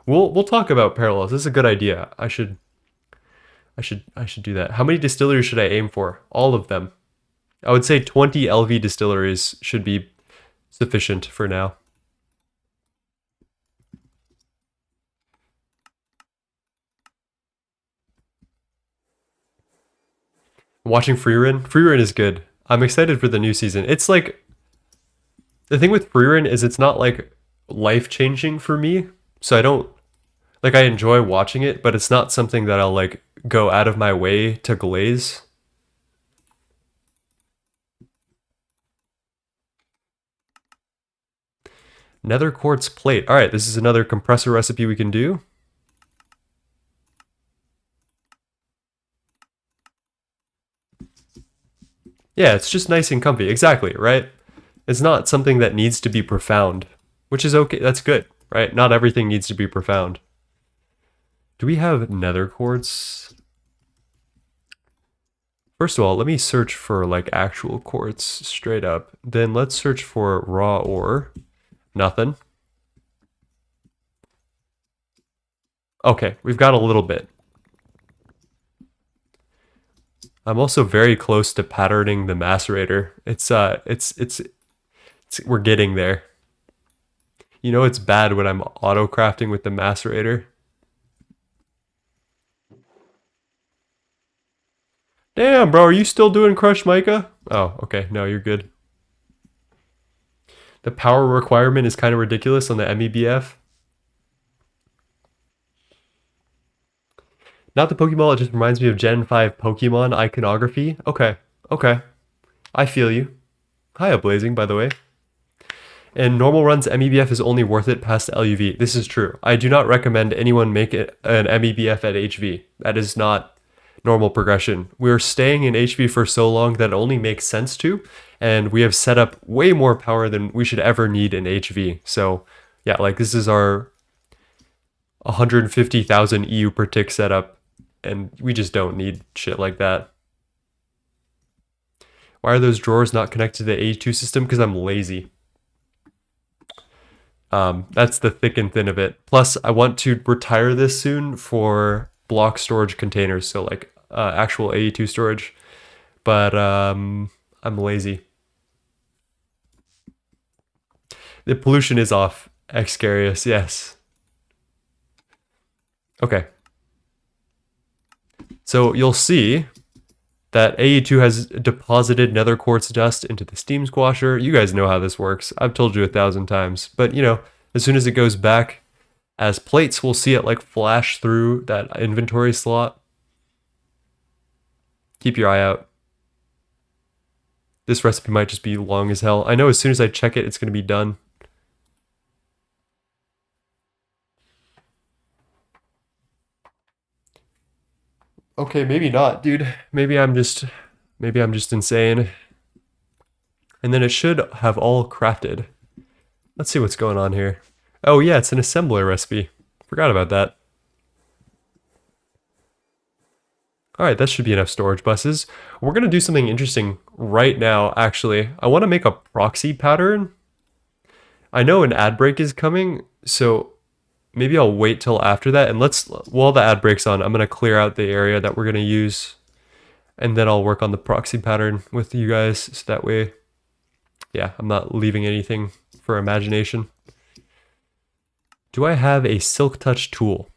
We'll talk about parallels. This is a good idea. I should do that. How many distilleries should I aim for? All of them. I would say 20 LV distilleries should be sufficient for now. Watching Freerun. Freerun is good. I'm excited for the new season. It's like, the thing with Brewing is it's not like life-changing for me. So I don't, like, I enjoy watching it, but it's not something that I'll like go out of my way to glaze. Nether quartz plate. All right, this is another compressor recipe we can do. Yeah, it's just nice and comfy. Exactly, right? It's not something that needs to be profound, which is okay. That's good, right? Not everything needs to be profound. Do we have nether quartz? First of all, let me search for like actual quartz straight up. Then let's search for raw ore. Nothing. Okay, we've got a little bit. I'm also very close to patterning the macerator. We're getting there. You know it's bad when I'm auto crafting with the macerator. Damn, bro, are you still doing crushed mica? Oh, okay, no, you're good. The power requirement is kind of ridiculous on the MEBF. Not the Pokeball, it just reminds me of Gen 5 Pokemon iconography. Okay, okay. I feel you. Hi, Blazing, by the way. And normal runs MEBF is only worth it past LUV. This is true. I do not recommend anyone make it an MEBF at HV. That is not normal progression. We're staying in HV for so long that it only makes sense to, and we have set up way more power than we should ever need in HV. So yeah, like this is our 150,000 EU per tick setup. and we just don't need shit like that. Why are those drawers not connected to the A2 system? Because I'm lazy. That's the thick and thin of it. Plus, I want to retire this soon for block storage containers, so like actual AE2 storage. But I'm lazy. The pollution is off. Excarious, yes. Okay. So you'll see that AE2 has deposited nether quartz dust into the steam squasher. You guys know how this works. I've told you 1,000 times. But, you know, as soon as it goes back as plates, we'll see it like flash through that inventory slot. Keep your eye out. This recipe might just be long as hell. I know as soon as I check it, it's going to be done. Okay, maybe not, dude. Maybe I'm just insane. And then it should have all crafted. Let's see what's going on here. Oh yeah, it's an assembler recipe. Forgot about that. Alright, that should be enough storage buses. We're going to do something interesting right now, actually. I want to make a proxy pattern. I know an ad break is coming, so maybe I'll wait till after that. And while the ad break's on, I'm going to clear out the area that we're going to use. And then I'll work on the proxy pattern with you guys, so that way, yeah, I'm not leaving anything for imagination. Do I have a Silk Touch tool?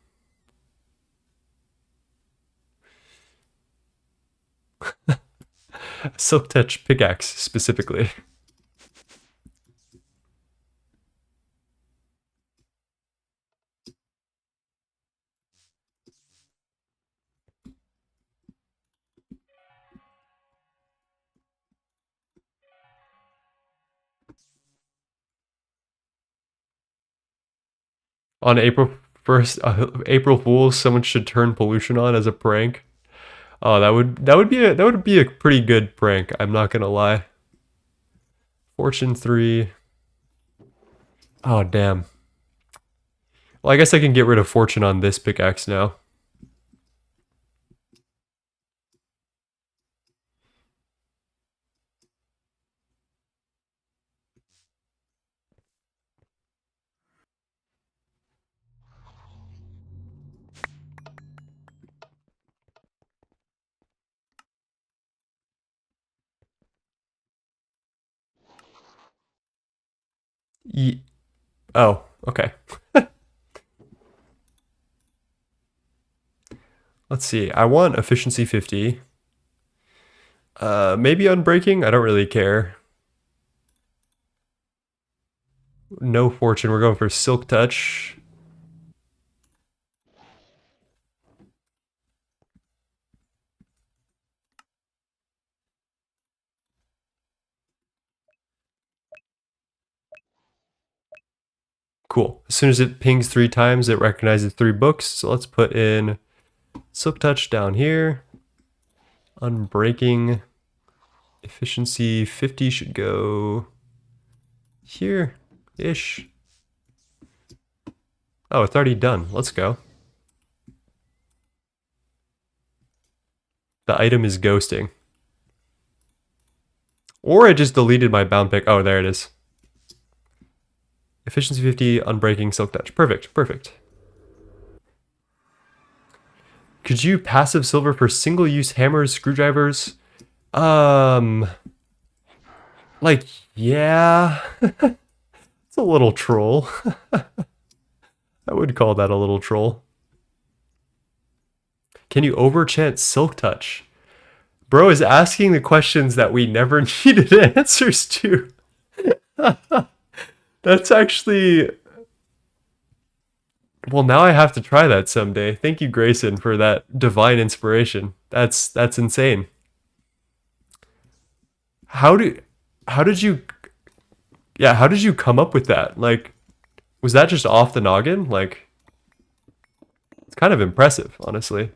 Silk Touch pickaxe, specifically. On April 1st, April Fools, someone should turn pollution on as a prank. Oh, that would be a pretty good prank. I'm not gonna lie. Fortune 3. Oh damn. Well, I guess I can get rid of fortune on this pickaxe now. Oh, okay. Let's see. I want efficiency 50. Maybe unbreaking. I don't really care. No fortune. We're going for silk touch. Cool. As soon as it pings 3 times, it recognizes 3 books. So let's put in silk touch down here. Unbreaking. Efficiency 50 should go here-ish. Oh, it's already done. Let's go. The item is ghosting. Or I just deleted my bound pick. Oh, there it is. Efficiency 50, unbreaking, silk touch. Perfect, perfect. Could you passive silver for single-use hammers, screwdrivers? Like, yeah. It's a little troll. I would call that a little troll. Can you overchant silk touch? Bro is asking the questions that we never needed answers to. That's actually... Well, now I have to try that someday. Thank you, Grayson, for that divine inspiration. That's insane. How did you how did you come up with that? Like, was that just off the noggin? Like, it's kind of impressive, honestly.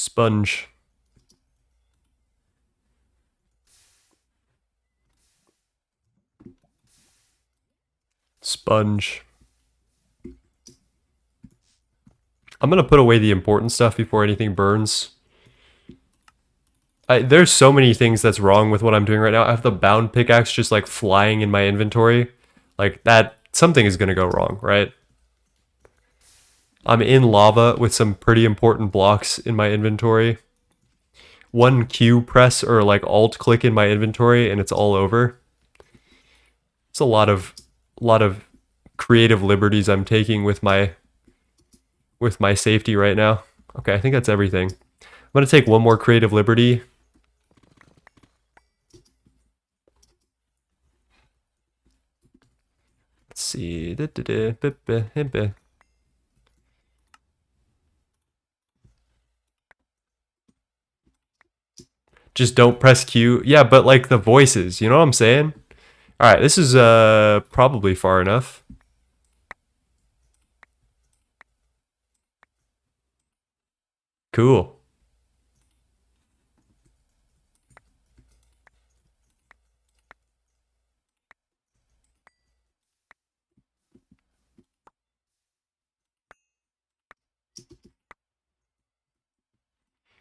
Sponge. Sponge. I'm gonna put away the important stuff before anything burns. There's so many things that's wrong with what I'm doing right now. I have the bound pickaxe just like flying in my inventory. Like that, something is gonna go wrong, right? I'm in lava with some pretty important blocks in my inventory. One Q press or like alt click in my inventory and it's all over. It's a lot of creative liberties I'm taking with my safety right now. Okay, I think that's everything. I'm gonna take one more creative liberty. Let's see. Just don't press Q. Yeah, but like the voices, you know what I'm saying? All right, this is probably far enough. Cool.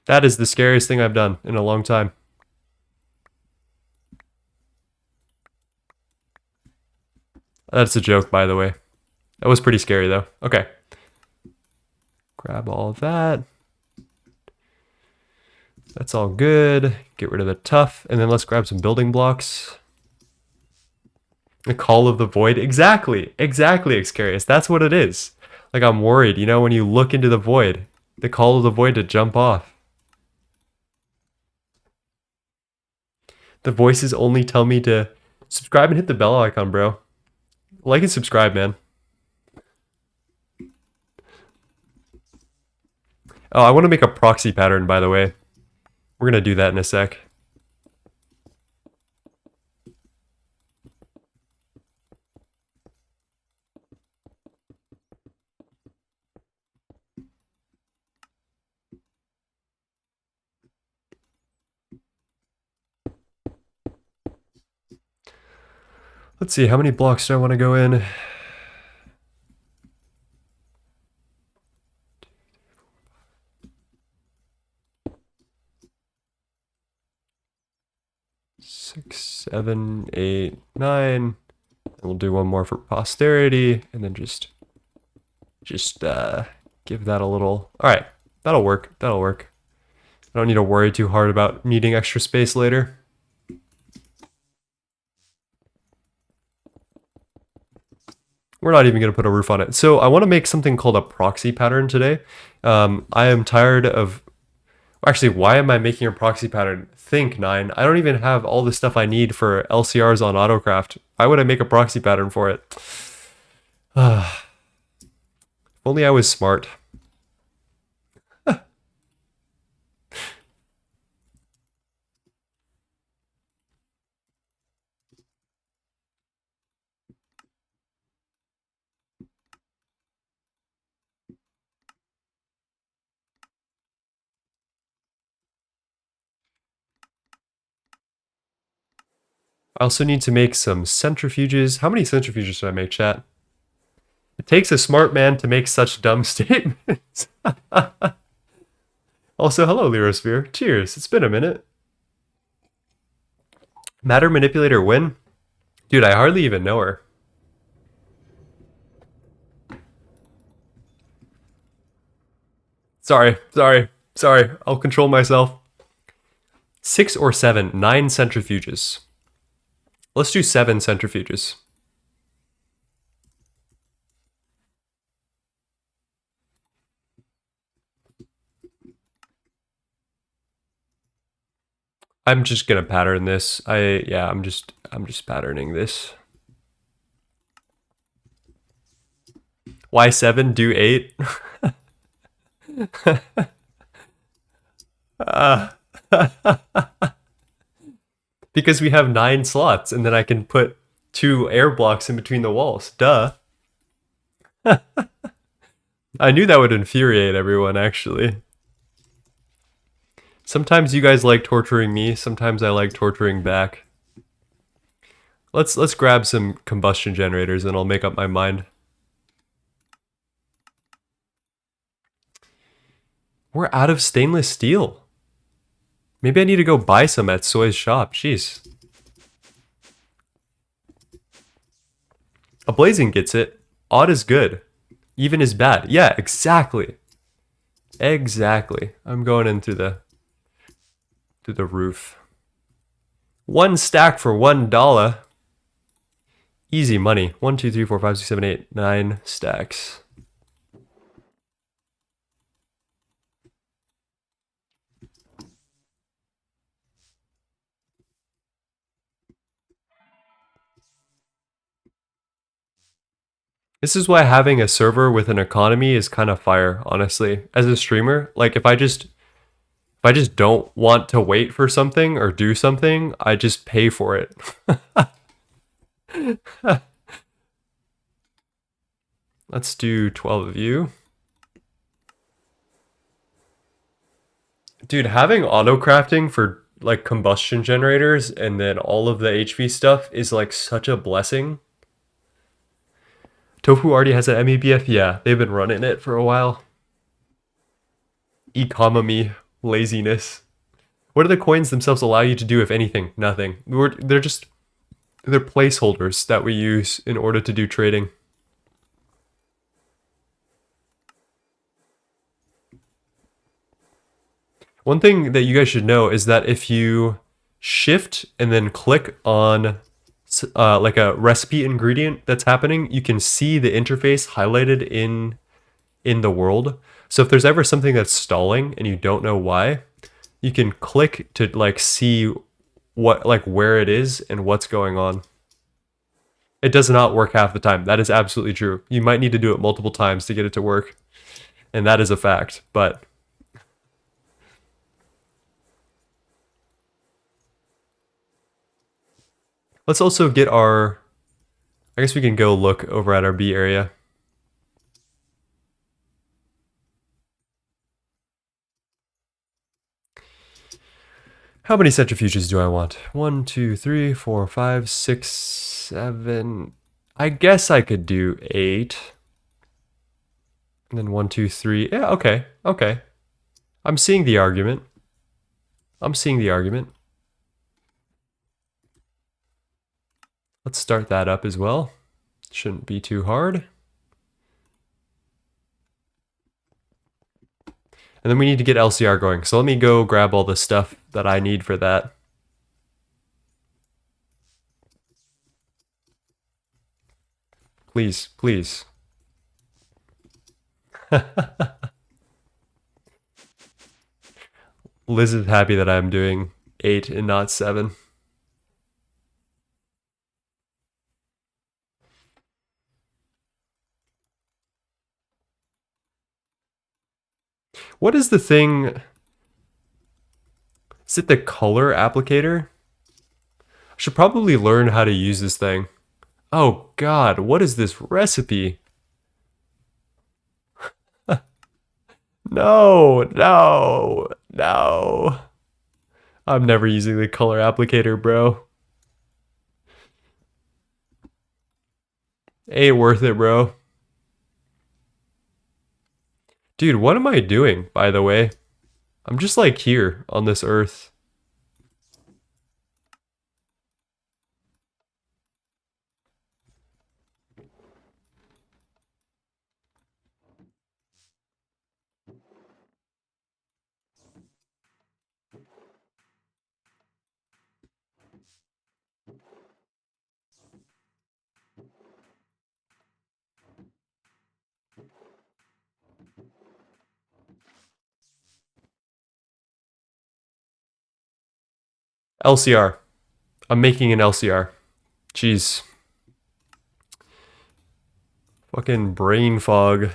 That is the scariest thing I've done in a long time. That's a joke, by the way. That was pretty scary, though. Okay. Grab all that. That's all good. Get rid of the tough. And then let's grab some building blocks. The call of the void. Exactly. Exactly, Excarius. That's what it is. Like, I'm worried, you know, when you look into the void. The call of the void to jump off. The voices only tell me to subscribe and hit the bell icon, bro. Like and subscribe, man. Oh, I want to make a proxy pattern, by the way. We're going to do that in a sec. Let's see, how many blocks do I want to go in? Six, 7, 8, 9. And we'll do one more for posterity, and then just give that a little. All right, that'll work. That'll work. I don't need to worry too hard about needing extra space later. We're not even going to put a roof on it. So I want to make something called a proxy pattern today. I am tired of... Actually, why am I making a proxy pattern? Think, 9. I don't even have all the stuff I need for LCRs on Autocraft. Why would I make a proxy pattern for it? If only I was smart. I also need to make some centrifuges. How many centrifuges should I make, chat? It takes a smart man to make such dumb statements. Also, hello, Lyrosphere. Cheers. It's been a minute. Matter manipulator win? Dude, I hardly even know her. Sorry. I'll control myself. 6 or 7, 9 centrifuges. Let's do 7 centrifuges. I'm just gonna pattern this. I'm just patterning this. Why 7? Do 8? Because we have 9 slots, and then I can put 2 air blocks in between the walls. Duh. I knew that would infuriate everyone, actually. Sometimes you guys like torturing me, sometimes I like torturing back. Let's grab some combustion generators and I'll make up my mind. We're out of stainless steel. Maybe I need to go buy some at Soy's shop. Jeez. A blazing gets it. Odd is good. Even is bad. Yeah, exactly. Exactly. I'm going in through the roof. One stack for $1. Easy money. 1, 2, 3, 4, 5, 6, 7, 8, 9 stacks. This is why having a server with an economy is kind of fire, honestly. As a streamer, like if I just don't want to wait for something or do something, I just pay for it. Let's do 12 of you. Dude, having auto crafting for like combustion generators and then all of the HV stuff is like such a blessing. Tofu already has an MEBF? Yeah, they've been running it for a while. Economy, laziness. What do the coins themselves allow you to do, if anything? Nothing. They're placeholders that we use in order to do trading. One thing that you guys should know is that if you shift and then click on like a recipe ingredient that's happening, you can see the interface highlighted in the world. So if there's ever something that's stalling and you don't know why, you can click to like see what like where it is and what's going on. It does not work half the time. That is absolutely true. You might need to do it multiple times to get it to work, and that is a fact. But let's also get our, I guess we can go look over at our B area. How many centrifuges do I want? 1, 2, 3, 4, 5, 6, 7. I guess I could do 8. And then 1, 2, 3. Yeah, okay. Okay. I'm seeing the argument. I'm seeing the argument. Let's start that up as well. Shouldn't be too hard. And then we need to get LCR going. So let me go grab all the stuff that I need for that. Please, please. Liz is happy that I'm doing 8 and not 7. What is the thing? Is it the color applicator? I should probably learn how to use this thing. Oh god, what is this recipe? No, no, no. I'm never using the color applicator, bro. Ain't worth it, bro. Dude, what am I doing, by the way? I'm just like here on this earth. LCR. I'm making an LCR. Jeez. Fucking brain fog.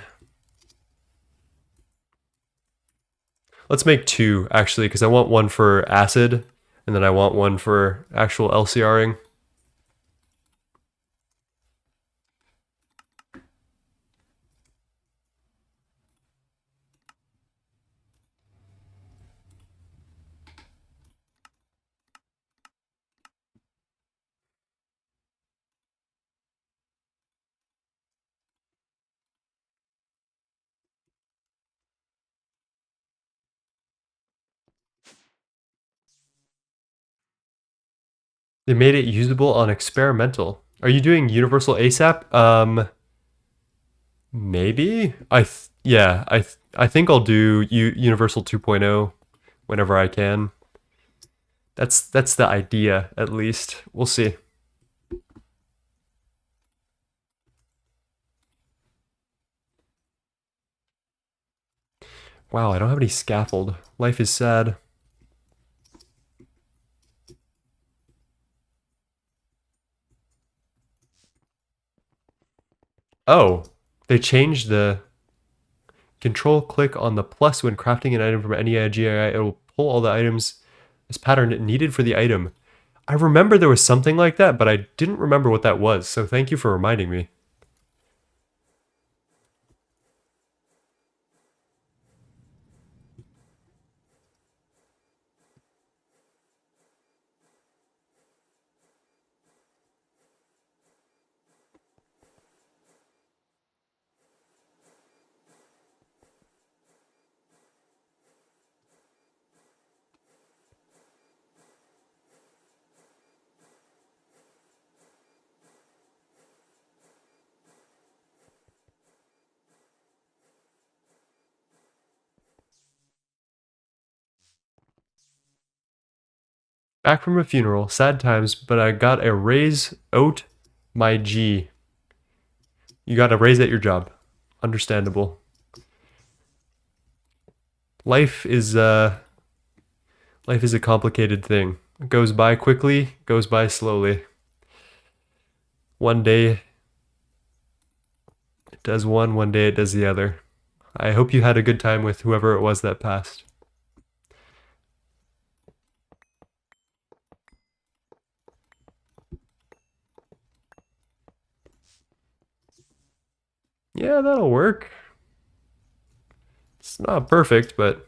Let's make 2, actually, because I want one for acid, and then I want one for actual LCRing. They made it usable on experimental. Are you doing universal ASAP? Maybe. Yeah, I think I'll do universal 2.0 whenever I can. That's the idea at least. We'll see. Wow, I don't have any scaffold. Life is sad. Oh, they changed the control click on the plus when crafting an item from any GII. It will pull all the items as pattern needed for the item. I remember there was something like that, but I didn't remember what that was. So thank you for reminding me. Back from a funeral, sad times, but I got a raise out my G. You got a raise at your job. Understandable. Life is life is a complicated thing. It goes by quickly, goes by slowly. One day it does one day it does the other. I hope you had a good time with whoever it was that passed. Yeah, that'll work. It's not perfect, but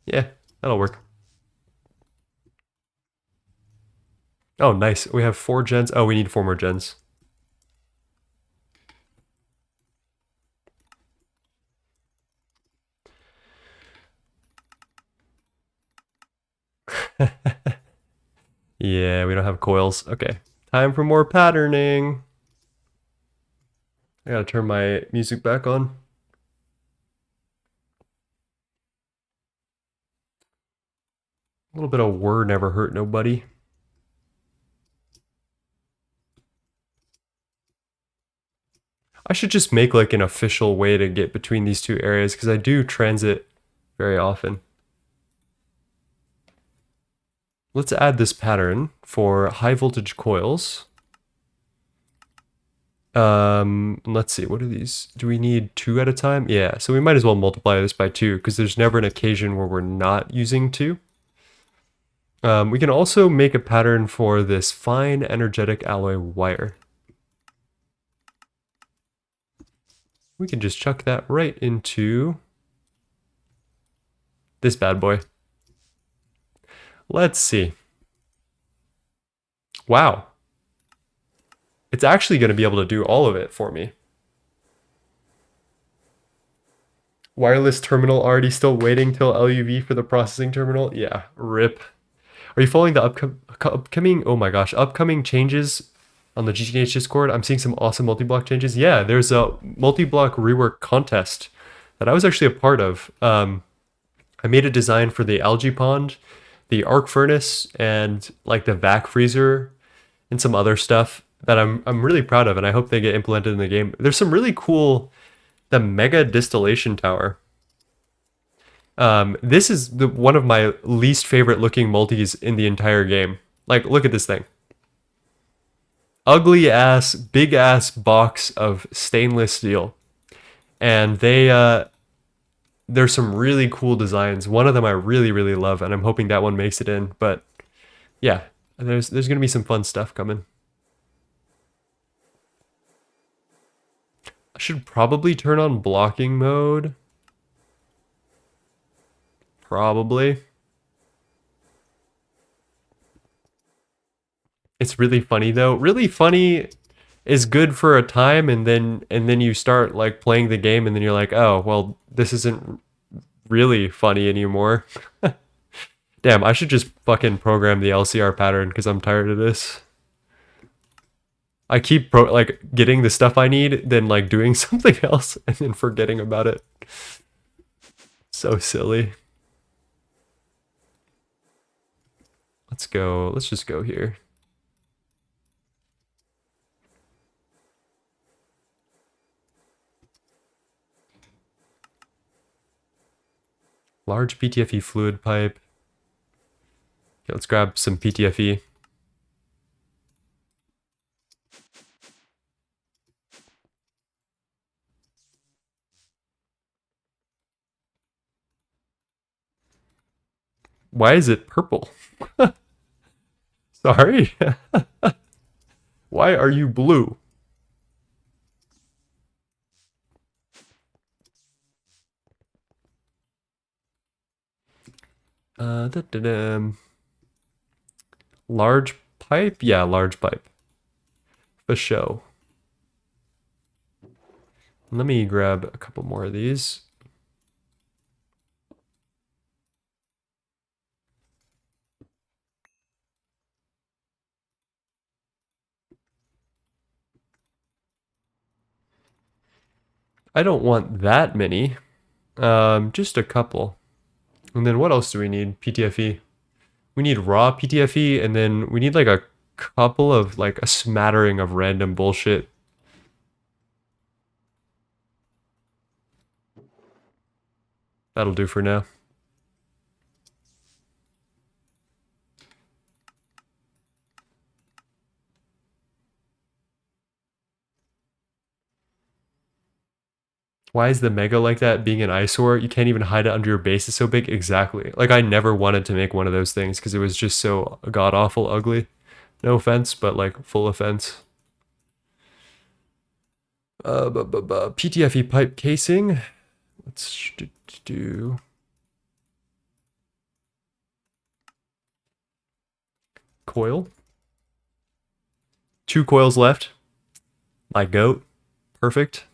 yeah, that'll work. Oh, nice. We have 4 gens. Oh, we need 4 more gens. Yeah, we don't have coils. Okay. Time for more patterning. I gotta turn my music back on. A little bit of whir never hurt nobody. I should just make like an official way to get between these two areas because I do transit very often. Let's add this pattern for high voltage coils. Let's see, what are these? Do we need 2 at a time? Yeah, so we might as well multiply this by 2 because there's never an occasion where we're not using 2. We can also make a pattern for this fine energetic alloy wire. We can just chuck that right into this bad boy. Let's see. Wow. It's actually going to be able to do all of it for me. Wireless terminal already still waiting till LUV for the processing terminal? Yeah, rip. Are you following the upcoming, oh my gosh, upcoming changes on the GTNH Discord? I'm seeing some awesome multi-block changes. Yeah, there's a multi-block rework contest that I was actually a part of. I made a design for the algae pond, the arc furnace, and like the vac freezer and some other stuff that I'm really proud of, and I hope they get implemented in the game. There's some really cool, the mega distillation tower. This is one of my least favorite looking multis in the entire game. Like, look at this thing. Ugly ass, big ass box of stainless steel. And there's some really cool designs. One of them I really, really love, and I'm hoping that one makes it in. But yeah, there's gonna be some fun stuff coming. I should probably turn on blocking mode. Probably. It's really funny though. Really funny is good for a time, and then you start like playing the game, and then you're like, oh well, this isn't really funny anymore. Damn, I should just fucking program the LCR pattern because I'm tired of this. I keep like getting the stuff I need, then like doing something else and then forgetting about it. So silly. Let's go. Let's just go here. Large PTFE fluid pipe. Okay, let's grab some PTFE. Why is it purple? Sorry. Why are you blue? Da -da -da. Large pipe? Yeah, large pipe. For show. Let me grab a couple more of these. I don't want that many. Just a couple. And then what else do we need? PTFE. We need raw PTFE, and then we need like a couple of like a smattering of random bullshit. That'll do for now. Why is the mega like that being an eyesore? You can't even hide it under your base. It's so big. Exactly. Like I never wanted to make one of those things because it was just so god awful ugly. No offense, but like full offense. PTFE pipe casing. Let's do coil. 2 coils left. My goat. Perfect.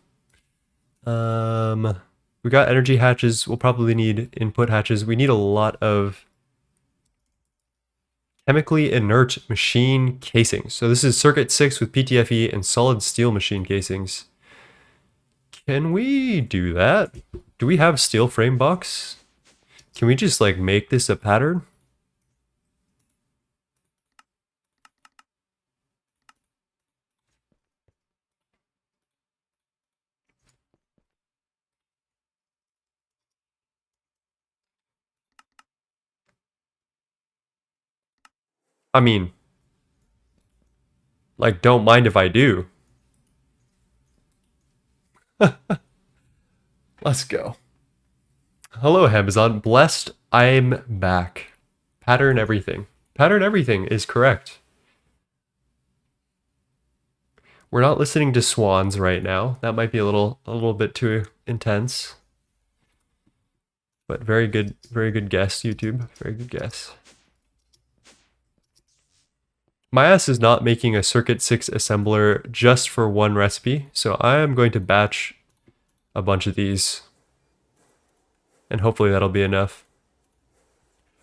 We got energy hatches. We'll probably need input hatches. We need a lot of chemically inert machine casings. So this is circuit 6 with PTFE and solid steel machine casings. Can we do that? Do we have steel frame box? Can we just like make this a pattern? I mean, like, don't mind if I do. Let's go. Hello, Amazon. Blessed, I'm back. Pattern everything. Pattern everything is correct. We're not listening to swans right now. That might be a little bit too intense. But very good guess, YouTube. Very good guess. My ass is not making a Circuit 6 assembler just for one recipe, so I am going to batch a bunch of these. And hopefully that'll be enough.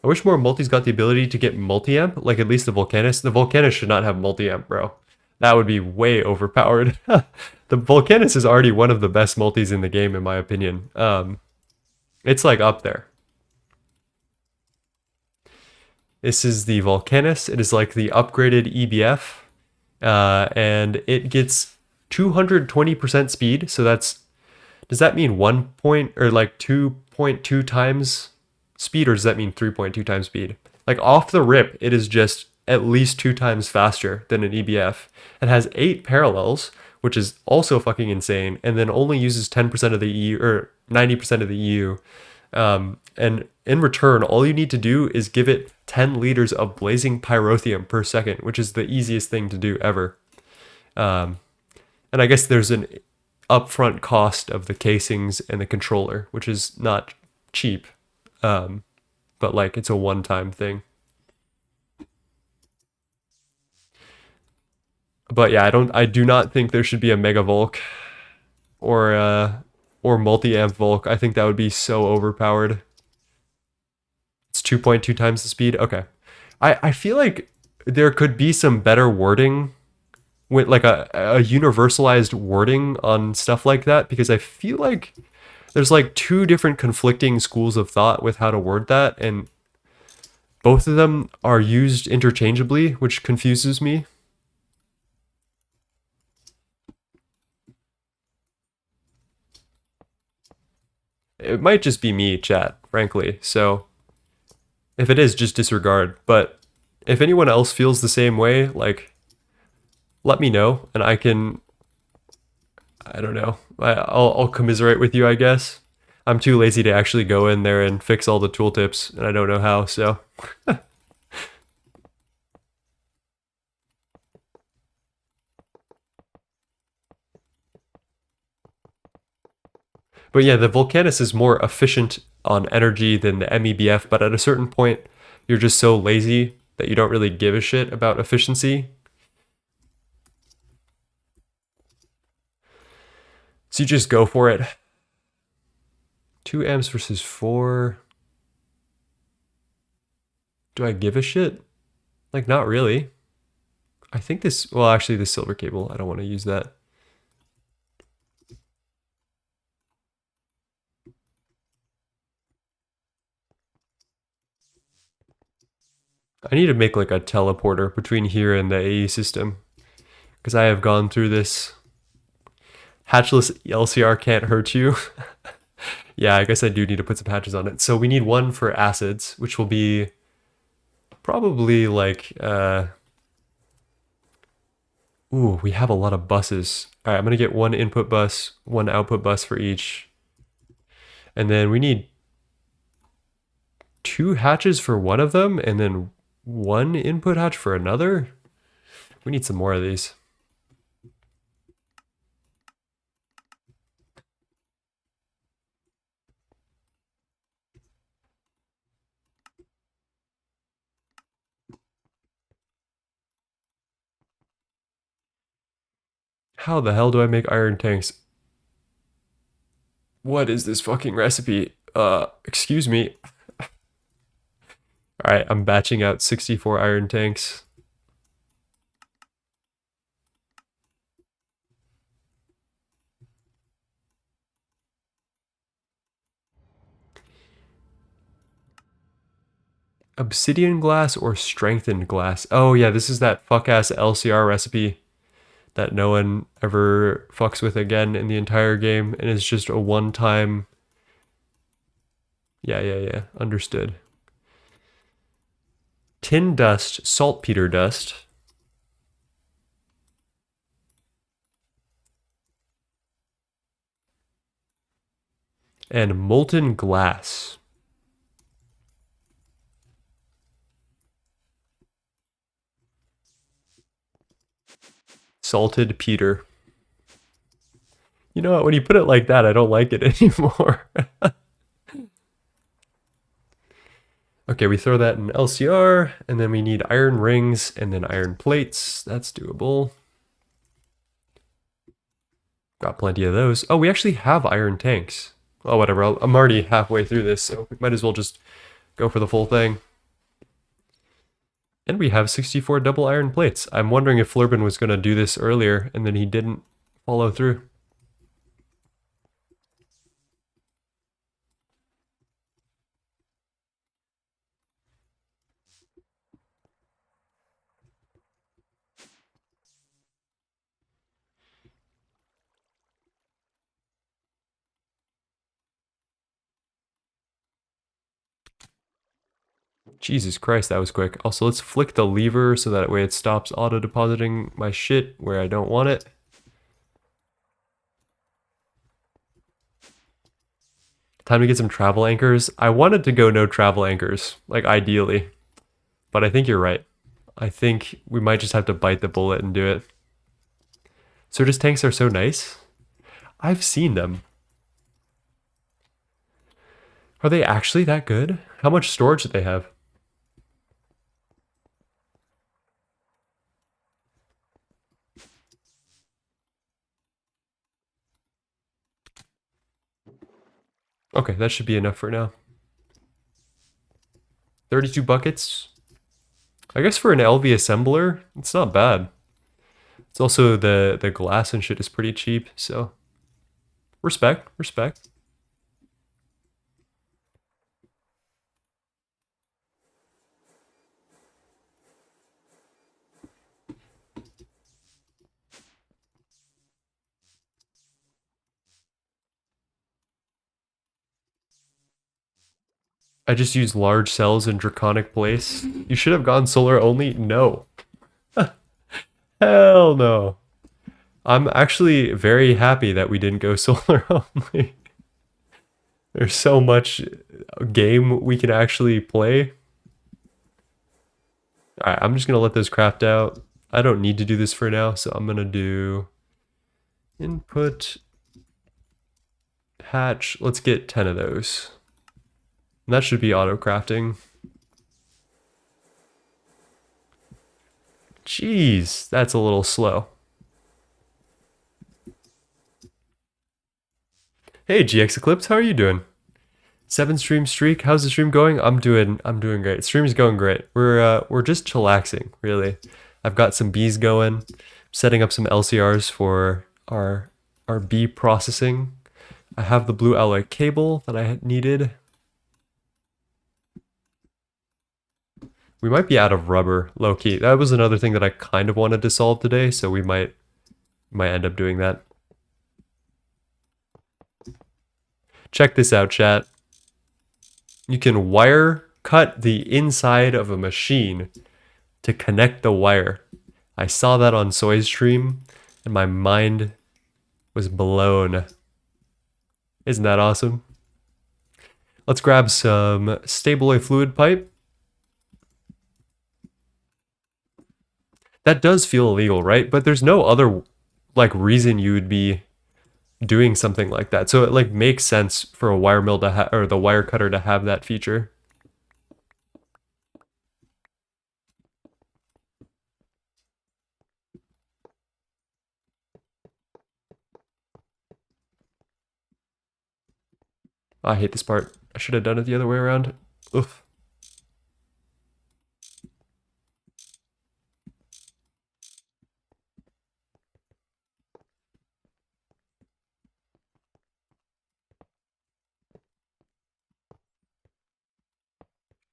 I wish more multis got the ability to get multi-amp, like at least the Volcanus. The Volcanus should not have multi-amp, bro. That would be way overpowered. The Volcanus is already one of the best multis in the game, in my opinion. It's like up there. This is the Volcanus. It is like the upgraded EBF. And it gets 220% speed. So that's, does that mean 1 point or like 2.2 times speed, or does that mean 3.2 times speed? Like off the rip, it is just at least 2 times faster than an EBF. It has 8 parallels, which is also fucking insane, and then only uses 10% of the EU or 90% of the EU. And in return, all you need to do is give it 10 liters of blazing pyrotheum per second, which is the easiest thing to do ever. And I guess there's an upfront cost of the casings and the controller, which is not cheap, but like it's a one-time thing. But yeah, I do not think there should be a Mega Volk or multi-amp Volk. I think that would be so overpowered. It's 2.2 times the speed. Okay. I feel like there could be some better wording with like a universalized wording on stuff like that, because I feel like there's like two different conflicting schools of thought with how to word that, and both of them are used interchangeably, which confuses me. It might just be me, chat, frankly. So if it is, just disregard. But if anyone else feels the same way, like, let me know, and I can, I don't know, I'll commiserate with you, I guess. I'm too lazy to actually go in there and fix all the tooltips, and I don't know how, so. But yeah, the Volcanus is more efficient on energy than the MEBF, but at a certain point, you're just so lazy that you don't really give a shit about efficiency. So you just go for it. 2 amps versus 4. Do I give a shit? Like, not really. I think this, well, actually, this silver cable, I don't want to use that. I need to make like a teleporter between here and the AE system, because I have gone through this. Hatchless LCR can't hurt you. Yeah, I guess I do need to put some patches on it. So we need one for acids, which will be probably like, ooh, we have a lot of buses. All right, I'm gonna get one input bus, one output bus for each. And then we need 2 hatches for one of them, and then 1 input hatch for another. We need some more of these. How the hell do I make iron tanks? What is this fucking recipe? Excuse me. All right, I'm batching out 64 iron tanks. Obsidian glass or strengthened glass? Oh yeah, this is that fuck ass LCR recipe that no one ever fucks with again in the entire game, and it's just a one-time. Yeah. Understood. Tin dust, saltpeter dust. And molten glass. Salted peter. You know what? When you put it like that, I don't like it anymore. Okay, we throw that in LCR, and then we need iron rings and then iron plates. That's doable. Got plenty of those. Oh, we actually have iron tanks. Oh, whatever. I'm already halfway through this, so we might as well just go for the full thing. And we have 64 double iron plates. I'm wondering if Flurbin was going to do this earlier, and then he didn't follow through. Jesus Christ, that was quick. Also, let's flick the lever so that way it stops auto-depositing my shit where I don't want it. Time to get some travel anchors. I wanted to go no travel anchors, like ideally. But I think you're right. I think we might just have to bite the bullet and do it. Certus tanks are so nice. I've seen them. Are they actually that good? How much storage do they have? Okay, that should be enough for now. 32 buckets. I guess for an LV assembler, it's not bad. It's also the glass and shit is pretty cheap, so respect, respect. I just use large cells in draconic place. You should have gone solar only? No. Hell no. I'm actually very happy that we didn't go solar only. There's so much game we can actually play. Alright, I'm just gonna let those craft out. I don't need to do this for now, so I'm gonna do input hatch. Let's get 10 of those. And that should be auto crafting. Jeez, that's a little slow. Hey GX Eclipse, how are you doing? 7 stream streak. How's the stream going? I'm doing great. Stream's going great. We're just chillaxing, really. I've got some bees going. Setting up some LCRs for our bee processing. I have the blue alloy cable that I needed. We might be out of rubber, low key. That was another thing that I kind of wanted to solve today, so we might end up doing that. Check this out, chat. You can wire cut the inside of a machine to connect the wire. I saw that on Soy's stream, and my mind was blown. Isn't that awesome? Let's grab some Stabloy fluid pipe. That does feel illegal, right? But there's no other like reason you would be doing something like that. So it like makes sense for a wire mill to have, or the wire cutter to have that feature. I hate this part. I should have done it the other way around. Oof.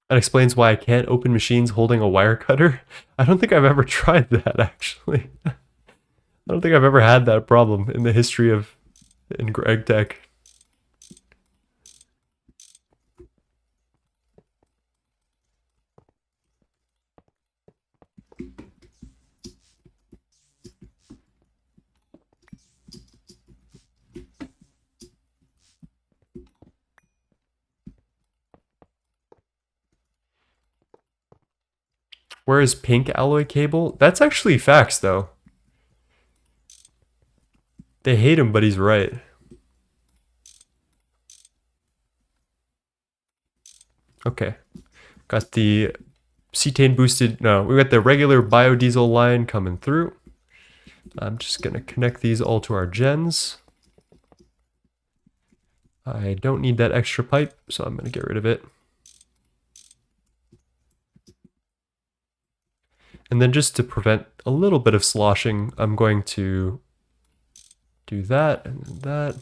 That explains why I can't open machines holding a wire cutter. I don't think I've ever tried that, actually. I don't think I've ever had that problem in the history of in Gregtech. Where is pink alloy cable? That's actually facts, though. They hate him, but he's right. Okay. Got the cetane boosted, no, we got the regular biodiesel line coming through. I'm just gonna connect these all to our gens. I don't need that extra pipe, so I'm gonna get rid of it. And then just to prevent a little bit of sloshing, I'm going to do that and that.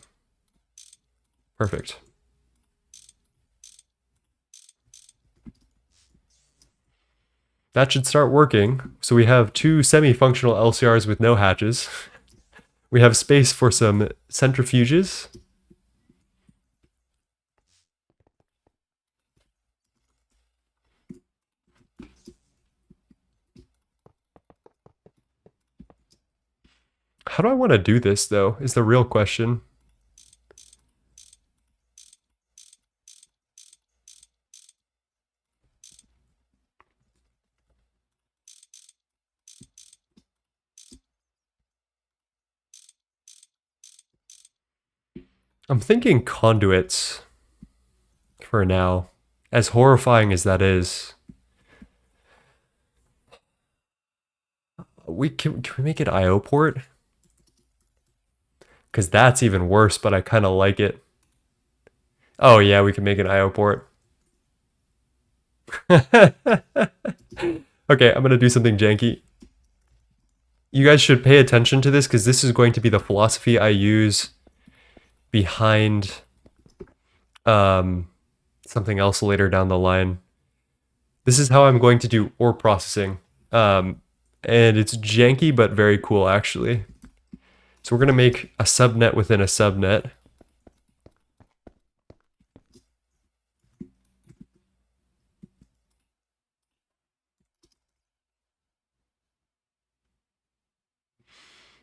Perfect. That should start working. So we have 2 semi-functional LCRs with no hatches. We have space for some centrifuges. How do I want to do this, though, is the real question. I'm thinking conduits for now, as horrifying as that is. Can we make it IO port? Because that's even worse, but I kind of like it. Oh yeah, we can make an IO port. Okay, I'm gonna do something janky. You guys should pay attention to this because this is going to be the philosophy I use behind something else later down the line. This is how I'm going to do ore processing. And it's janky but very cool actually. So we're gonna make a subnet within a subnet.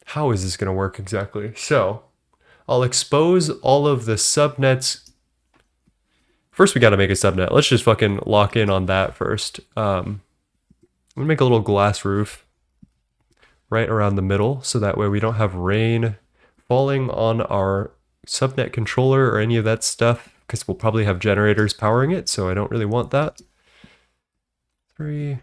How is this gonna work exactly? So I'll expose all of the subnets. First, we gotta make a subnet. Let's just fucking lock in on that first. I'm gonna make a little glass roof right around the middle so that way we don't have rain falling on our subnet controller or any of that stuff because we'll probably have generators powering it, so I don't really want that. 3.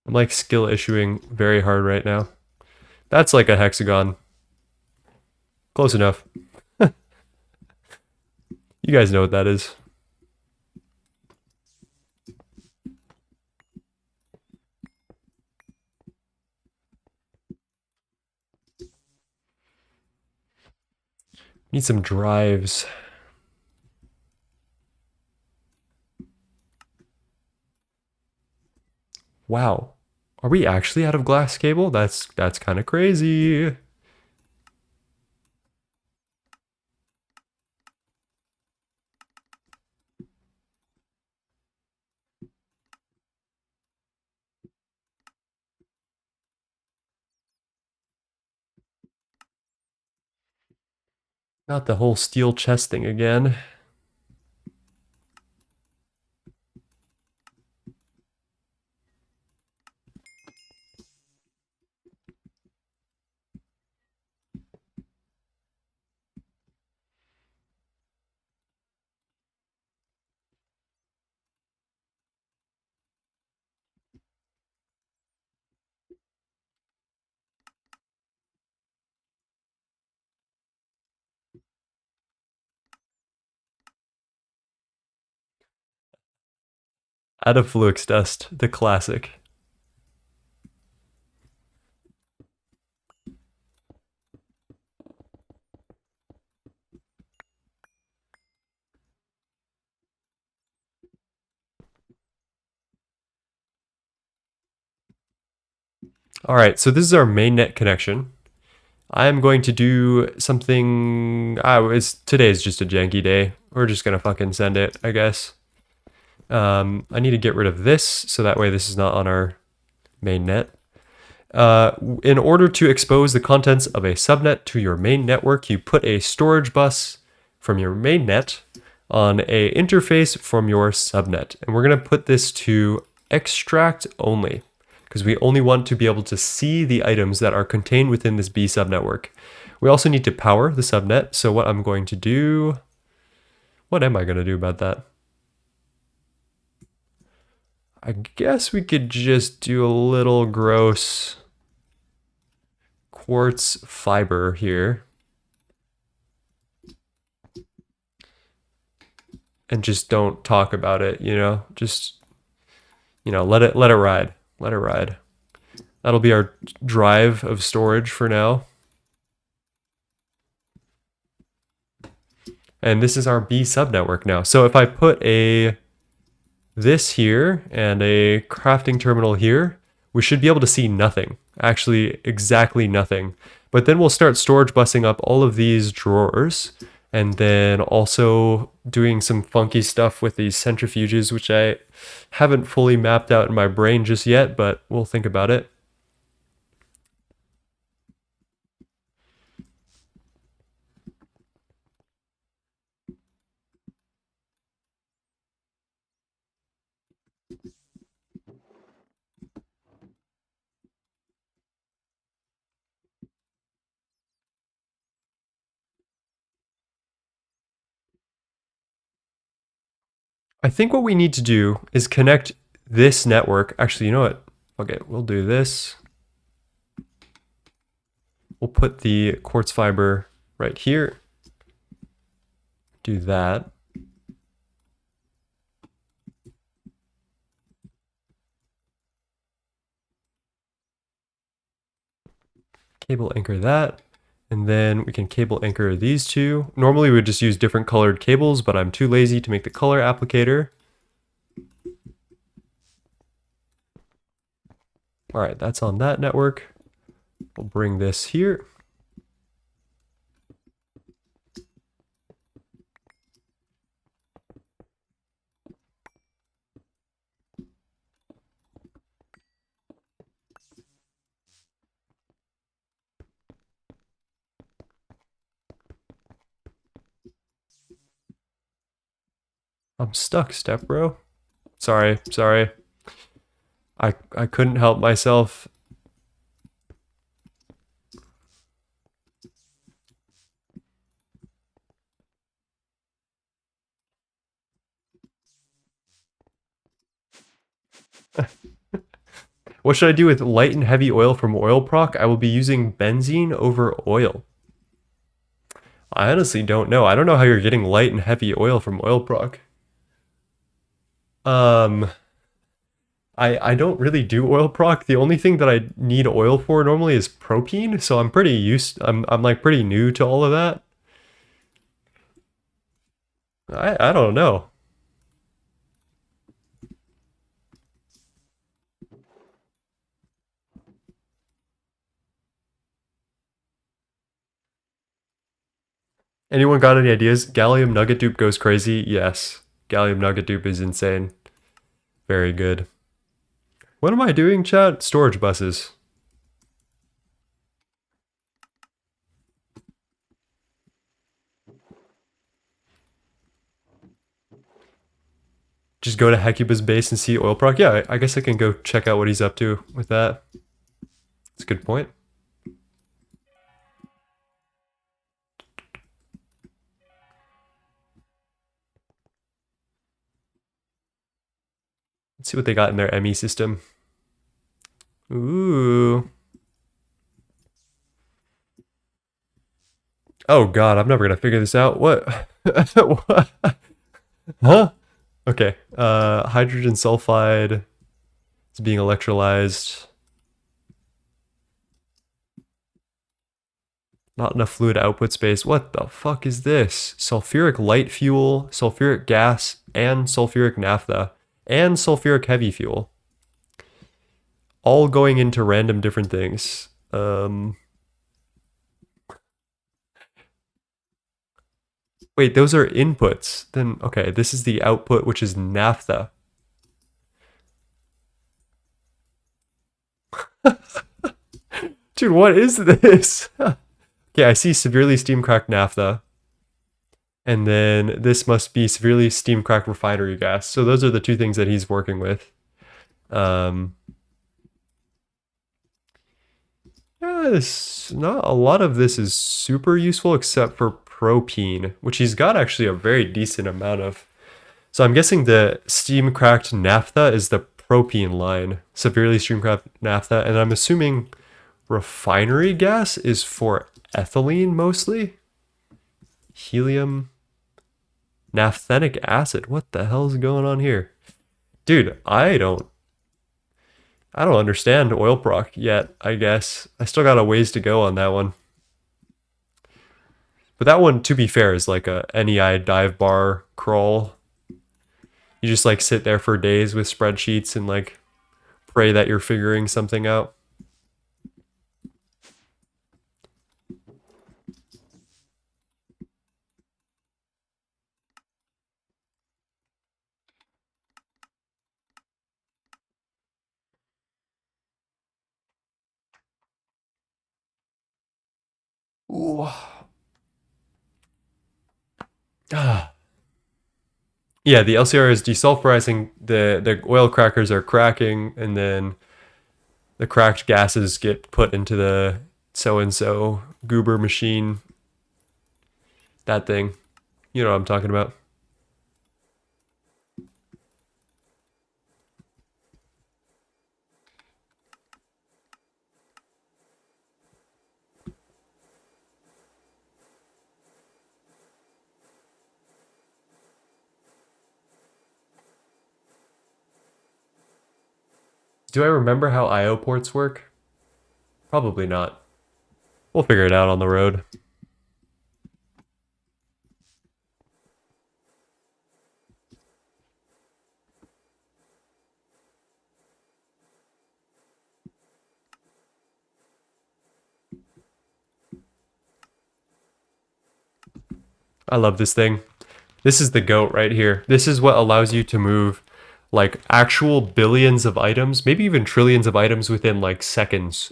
I'm like skill issuing very hard right now. That's like a hexagon. Close enough. You guys know what that is. Need some drives. Wow. Are we actually out of glass cable? That's kind of crazy. Not the whole steel chest thing again. Out of flux dust, the classic. All right, so this is our mainnet connection. I'm going to do something. Today is just a janky day. We're just gonna fucking send it, I guess. I need to get rid of this so that way this is not on our main net. In order to expose the contents of a subnet to your main network, you put a storage bus from your main net on a interface from your subnet. And we're going to put this to extract only because we only want to be able to see the items that are contained within this B subnetwork. We also need to power the subnet. So what I'm going to do, what am I going to do about that? I guess we could just do a little gross quartz fiber here and just don't talk about it, just let it ride. Let it ride. That'll be our drive of storage for now. And this is our B subnetwork now. So if I put this here and a crafting terminal here, we should be able to see nothing. Actually, exactly nothing. But then we'll start storage busing up all of these drawers and then also doing some funky stuff with these centrifuges, which I haven't fully mapped out in my brain just yet, but we'll think about it. I think what we need to do is connect this network. Actually, you know what? Okay, we'll do this. We'll put the quartz fiber right here. Do that. Cable anchor that. And then we can cable anchor these two. Normally we would just use different colored cables, but I'm too lazy to make the color applicator. All right, that's on that network. We'll bring this here. I'm stuck, step bro. Sorry. I couldn't help myself. What should I do with light and heavy oil from oil proc? I will be using benzene over oil. I honestly don't know. I don't know how you're getting light and heavy oil from oil proc. Um, I don't really do oil proc. The only thing that I need oil for normally is propene, so I'm pretty I'm like pretty new to all of that. I don't know. Anyone got any ideas? Gallium nugget dupe goes crazy? Yes. Gallium nugget dupe is insane. Very good. What am I doing, chat? Storage buses. Just go to Hecuba's base and see oil proc. Yeah, I guess I can go check out what he's up to with that. That's a good point. Let's see what they got in their ME system. Ooh. Oh god, I'm never gonna figure this out. What? What? Huh? Okay. Hydrogen sulfide is being electrolyzed. Not enough fluid output space. What the fuck is this? Sulfuric light fuel, sulfuric gas, and sulfuric naphtha, and sulfuric heavy fuel. All going into random different things. Wait, those are inputs. Then, okay, this is the output, which is naphtha. Dude, what is this? Okay, I see severely steam cracked naphtha. And then this must be severely steam cracked refinery gas. So those are the two things that he's working with. Yeah, not a lot of this is super useful except for propene, which he's got actually a very decent amount of. So I'm guessing the steam cracked naphtha is the propene line, severely steam cracked naphtha, and I'm assuming refinery gas is for ethylene mostly. Helium, naphthenic acid. What the hell is going on here? Dude, I don't understand oil proc yet, I guess. I still got a ways to go on that one. But that one, to be fair, is like a NEI dive bar crawl. You just like sit there for days with spreadsheets and like pray that you're figuring something out. Ooh. Ah. Yeah, the LCR is desulfurizing, the oil crackers are cracking, and then the cracked gases get put into the so-and-so goober machine. That thing. You know what I'm talking about. Do I remember how IO ports work? Probably not. We'll figure it out on the road. I love this thing. This is the goat right here. This is what allows you to move like actual billions of items, maybe even trillions of items within like seconds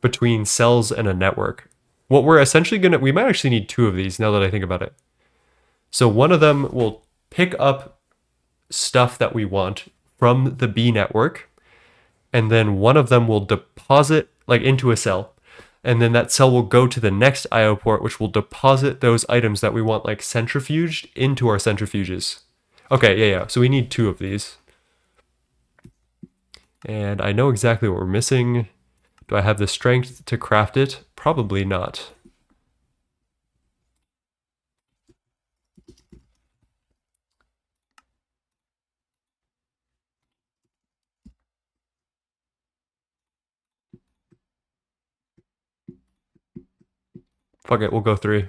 between cells and a network. What we're essentially we might actually need two of these now that I think about it. So one of them will pick up stuff that we want from the B network, and then one of them will deposit like into a cell. And then that cell will go to the next IO port, which will deposit those items that we want like centrifuged into our centrifuges. Okay, yeah. So we need two of these. And I know exactly what we're missing. Do I have the strength to craft it? Probably not. Fuck it, we'll go 3.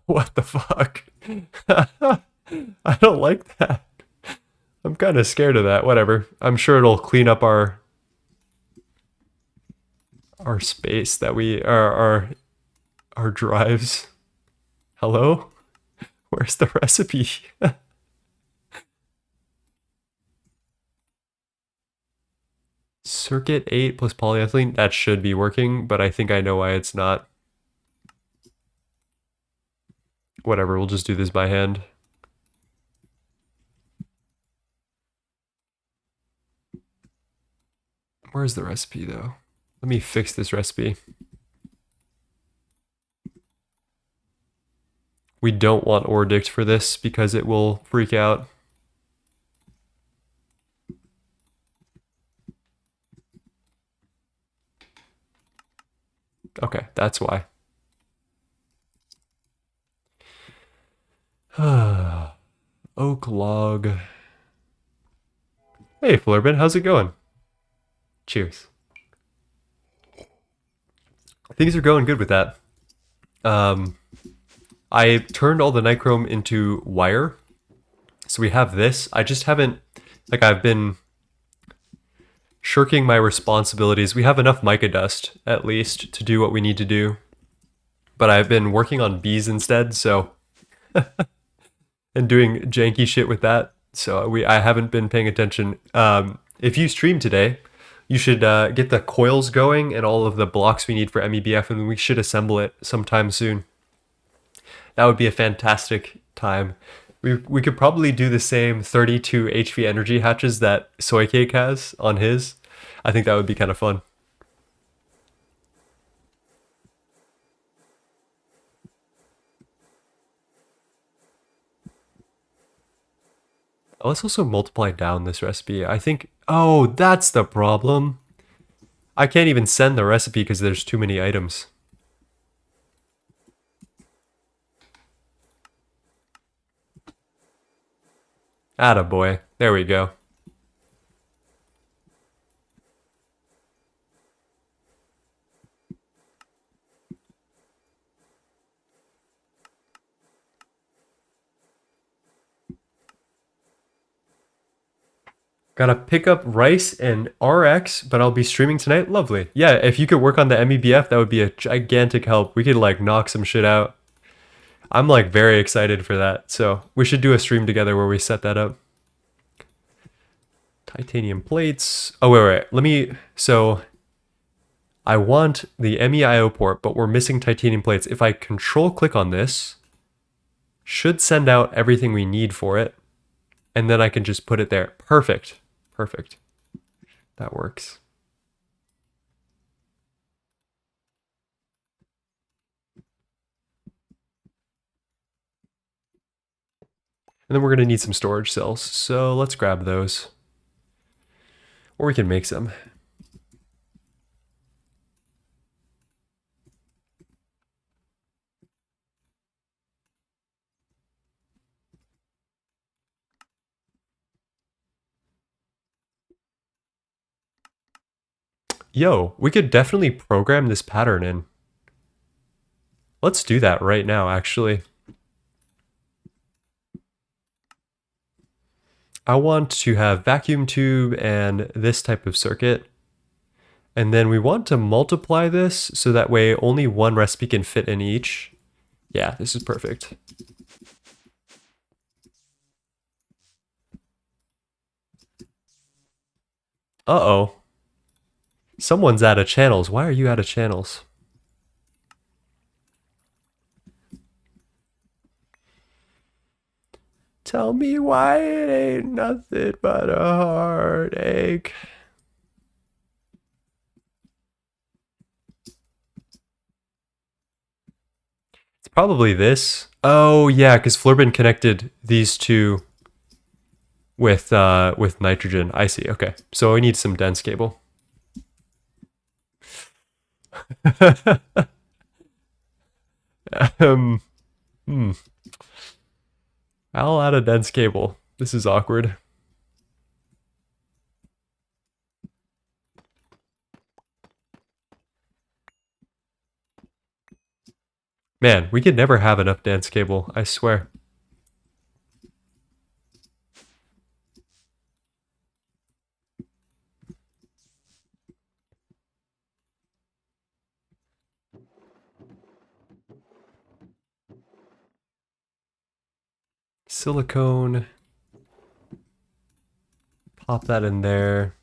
What the fuck? I don't like that. I'm kind of scared of that. Whatever. I'm sure it'll clean up our space that we our drives. Hello? Where's the recipe? Circuit 8 plus polyethylene. That should be working, but I think I know why it's not. Whatever, we'll just do this by hand. Where's the recipe, though? Let me fix this recipe. We don't want Ordict for this because it will freak out. Okay, that's why. Oak log. Hey, Flurbin, how's it going? Cheers. Things are going good with that. I turned all the nichrome into wire. So we have this. I just haven't, like, I've been shirking my responsibilities. We have enough mica dust, at least, to do what we need to do. But I've been working on bees instead, so... and doing janky shit with that. So I haven't been paying attention. If you stream today, you should get the coils going and all of the blocks we need for MEBF, and we should assemble it sometime soon. That would be a fantastic time. We could probably do the same 32 HV energy hatches that Soycake has on his. I think that would be kind of fun. Let's also multiply down this recipe. I think... Oh, that's the problem. I can't even send the recipe because there's too many items. Attaboy. There we go. Gotta pick up rice and RX, but I'll be streaming tonight. Lovely. Yeah, if you could work on the MEBF, that would be a gigantic help. We could like knock some shit out. I'm like very excited for that. So we should do a stream together where we set that up. Titanium plates. Oh, wait. Let me... So I want the MEIO port, but we're missing titanium plates. If I control click on this, should send out everything we need for it. And then I can just put it there. Perfect. Perfect. That works. And then we're going to need some storage cells. So let's grab those. Or we can make some. Yo, we could definitely program this pattern in. Let's do that right now, actually. I want to have vacuum tube and this type of circuit. And then we want to multiply this so that way only one recipe can fit in each. Yeah, this is perfect. Uh-oh. Someone's out of channels. Why are you out of channels? Tell me why it ain't nothing but a heartache. It's probably this. Oh yeah, because Flurbin connected these two with nitrogen. I see. Okay, so we need some dense cable. um, hmm. I'll add a dense cable. This is awkward. Man, we could never have enough dense cable, I swear. Silicone. Pop that in there.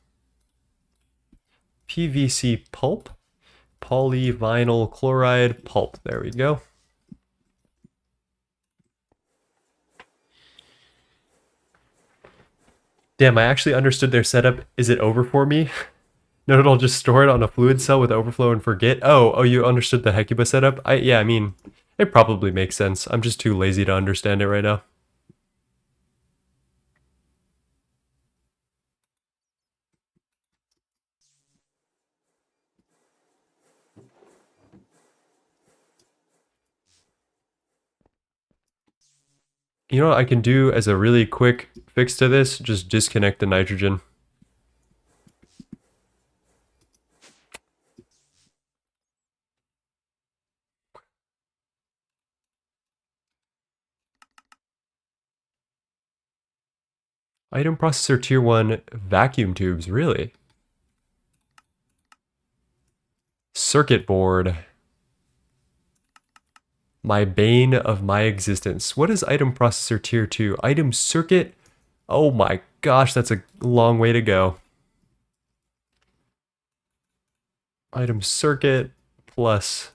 PVC pulp. Polyvinyl chloride pulp. There we go. Damn, I actually understood their setup. Is it over for me? No, it'll just store it on a fluid cell with overflow and forget. Oh, you understood the Hecuba setup? Yeah, I mean, it probably makes sense. I'm just too lazy to understand it right now. You know what I can do as a really quick fix to this? Just disconnect the nitrogen. Item processor tier 1 vacuum tubes, really? Circuit board. My bane of my existence. What is item processor tier 2? Item circuit? Oh my gosh, that's a long way to go. Item circuit plus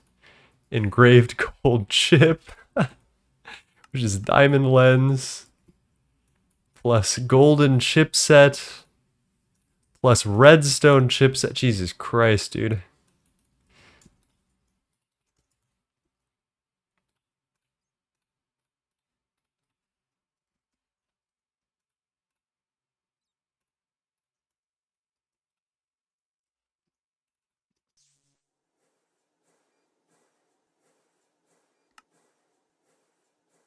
engraved gold chip, which is diamond lens, plus golden chipset, plus redstone chipset. Jesus Christ, dude.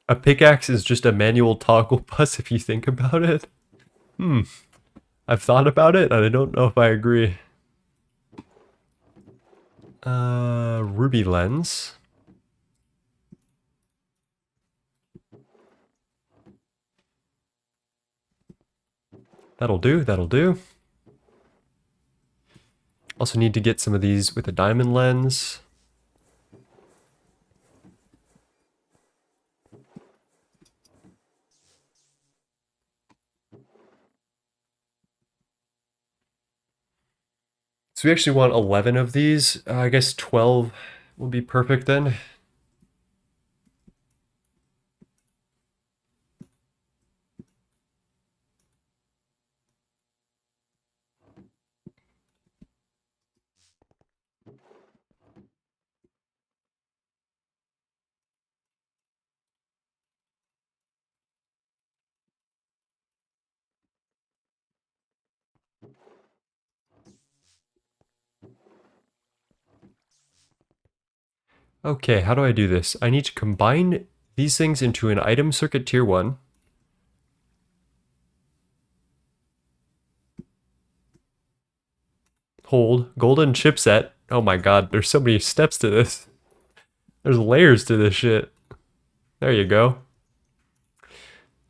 A pickaxe is just a manual toggle bus if you think about it. I've thought about it and I don't know if I agree. Ruby lens. That'll do, that'll do. Also need to get some of these with a diamond lens. So we actually want 11 of these. I guess 12 will be perfect then. Okay, how do I do this? I need to combine these things into an item circuit tier 1. hold, golden chipset. Oh my god, there's so many steps to this. There's layers to this shit. There you go.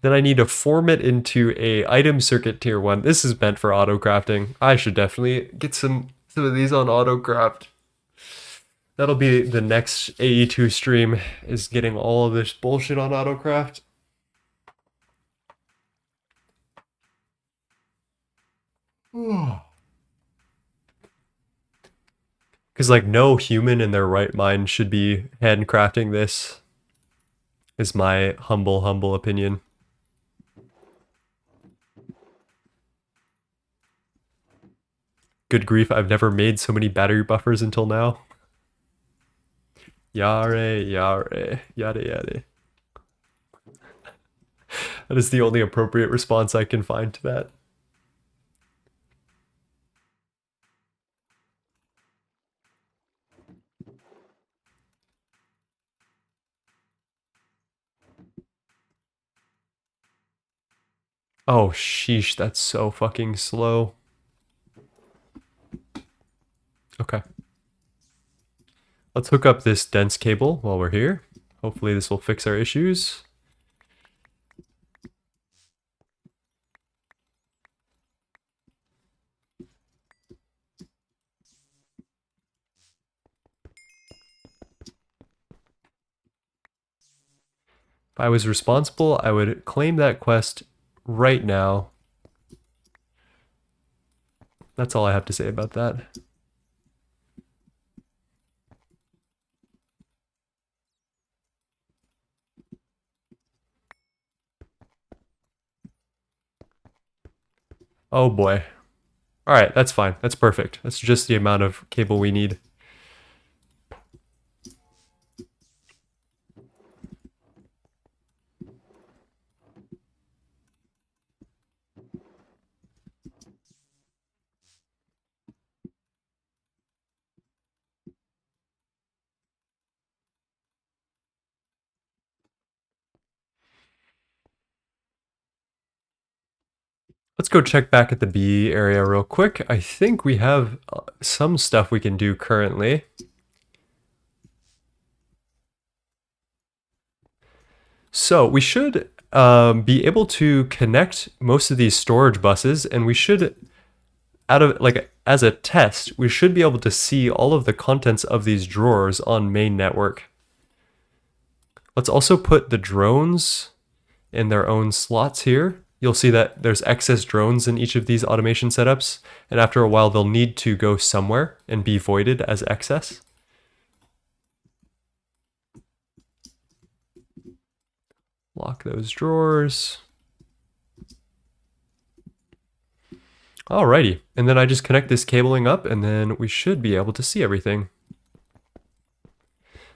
Then I need to form it into a item circuit tier 1. This is meant for auto crafting. I should definitely get some of these on auto craft. That'll be the next AE2 stream, is getting all of this bullshit on auto craft. Because like no human in their right mind should be handcrafting this, is my humble opinion. Good grief, I've never made so many battery buffers until now. Yare, yare, yada yada. That is the only appropriate response I can find to that. Oh, sheesh, that's so fucking slow. Okay. Let's hook up this dense cable while we're here. Hopefully this will fix our issues. If I was responsible, I would claim that quest right now. That's all I have to say about that. Oh boy. All right, that's fine. That's perfect. That's just the amount of cable we need. Let's go check back at the B area real quick. I think we have some stuff we can do currently. So we should be able to connect most of these storage buses, and we should, as a test, we should be able to see all of the contents of these drawers on main network. Let's also put the drones in their own slots here. You'll see that there's excess drones in each of these automation setups, and after a while they'll need to go somewhere and be voided as excess. Lock those drawers. Alrighty, and then I just connect this cabling up and then we should be able to see everything.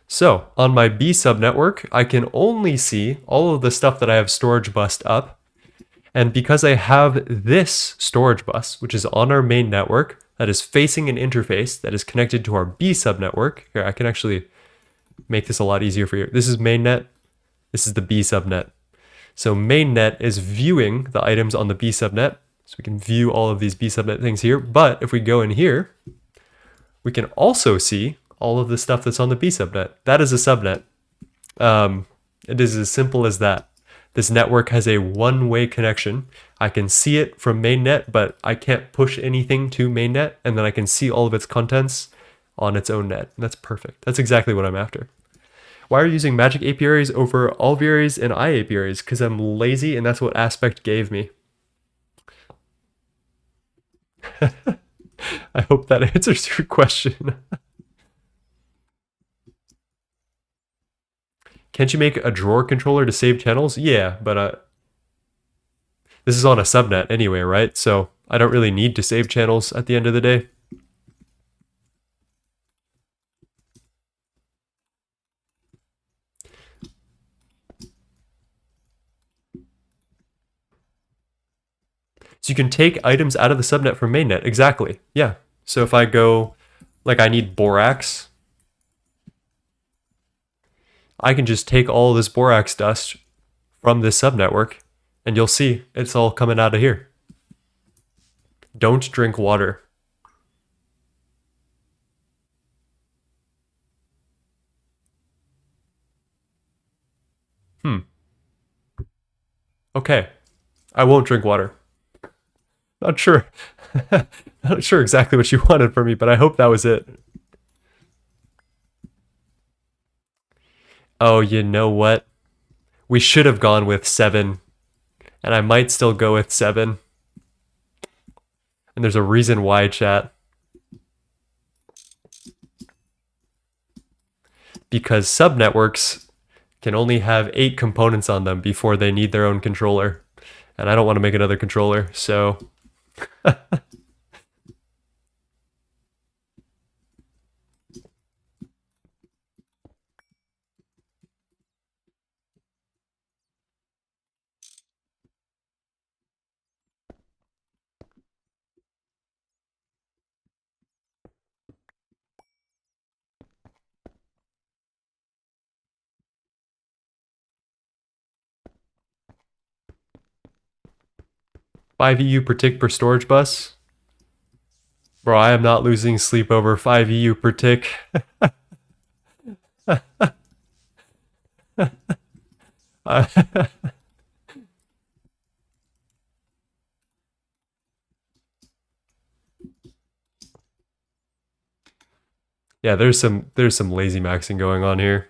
So on my B subnetwork, I can only see all of the stuff that I have storage bused up. And because I have this storage bus, which is on our main network, that is facing an interface that is connected to our B subnetwork. Here, I can actually make this a lot easier for you. This is mainnet. This is the B subnet. So mainnet is viewing the items on the B subnet. So we can view all of these B subnet things here. But if we go in here, we can also see all of the stuff that's on the B subnet. That is a subnet. It is as simple as that. This network has a one-way connection. I can see it from mainnet, but I can't push anything to mainnet, and then I can see all of its contents on its own net. And that's perfect. That's exactly what I'm after. Why are you using magic apiaries over alvearies and eye apiaries? Because I'm lazy, and that's what Aspect gave me. I hope that answers your question. Can't you make a drawer controller to save channels? Yeah, but this is on a subnet anyway, right? So I don't really need to save channels at the end of the day. So you can take items out of the subnet from mainnet. Exactly. Yeah. So if I go, like I need borax, I can just take all of this borax dust from this subnetwork, and you'll see it's all coming out of here. Don't drink water. Okay, I won't drink water. Not sure. Not sure exactly what you wanted from me, but I hope that was it. Oh, you know what? We should have gone with 7, and I might still go with 7. And there's a reason why, chat. Because subnetworks can only have 8 components on them before they need their own controller. And I don't want to make another controller, so... Five EU per tick per storage bus. Bro, I am not losing sleep over 5 EU per tick. Yeah, there's some lazy maxing going on here.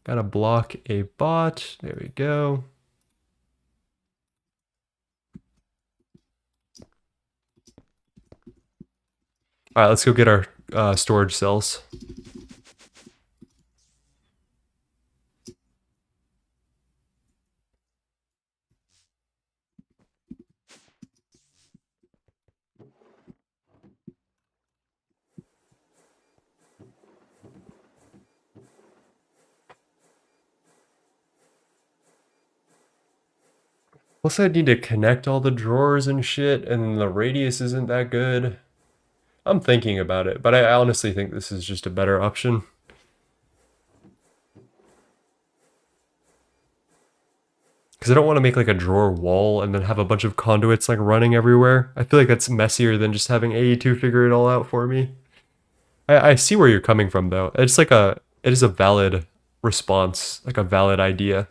Gotta block a bot. There we go. All right, let's go get our storage cells. Plus, I need to connect all the drawers and shit, and the radius isn't that good. I'm thinking about it, but I honestly think this is just a better option. Because I don't want to make like a drawer wall and then have a bunch of conduits like running everywhere. I feel like that's messier than just having AE2 figure it all out for me. I see where you're coming from though. It's like it is a valid response, like a valid idea.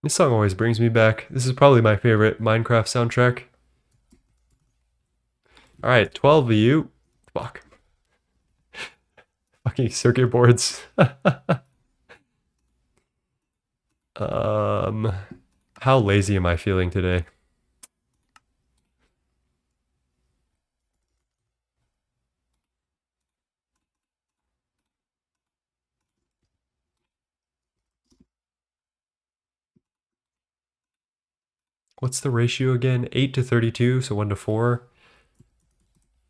This song always brings me back. This is probably my favorite Minecraft soundtrack. Alright, 12 VU. Fuck. Fucking circuit boards. How lazy am I feeling today? What's the ratio again? 8 to 32, so 1 to 4.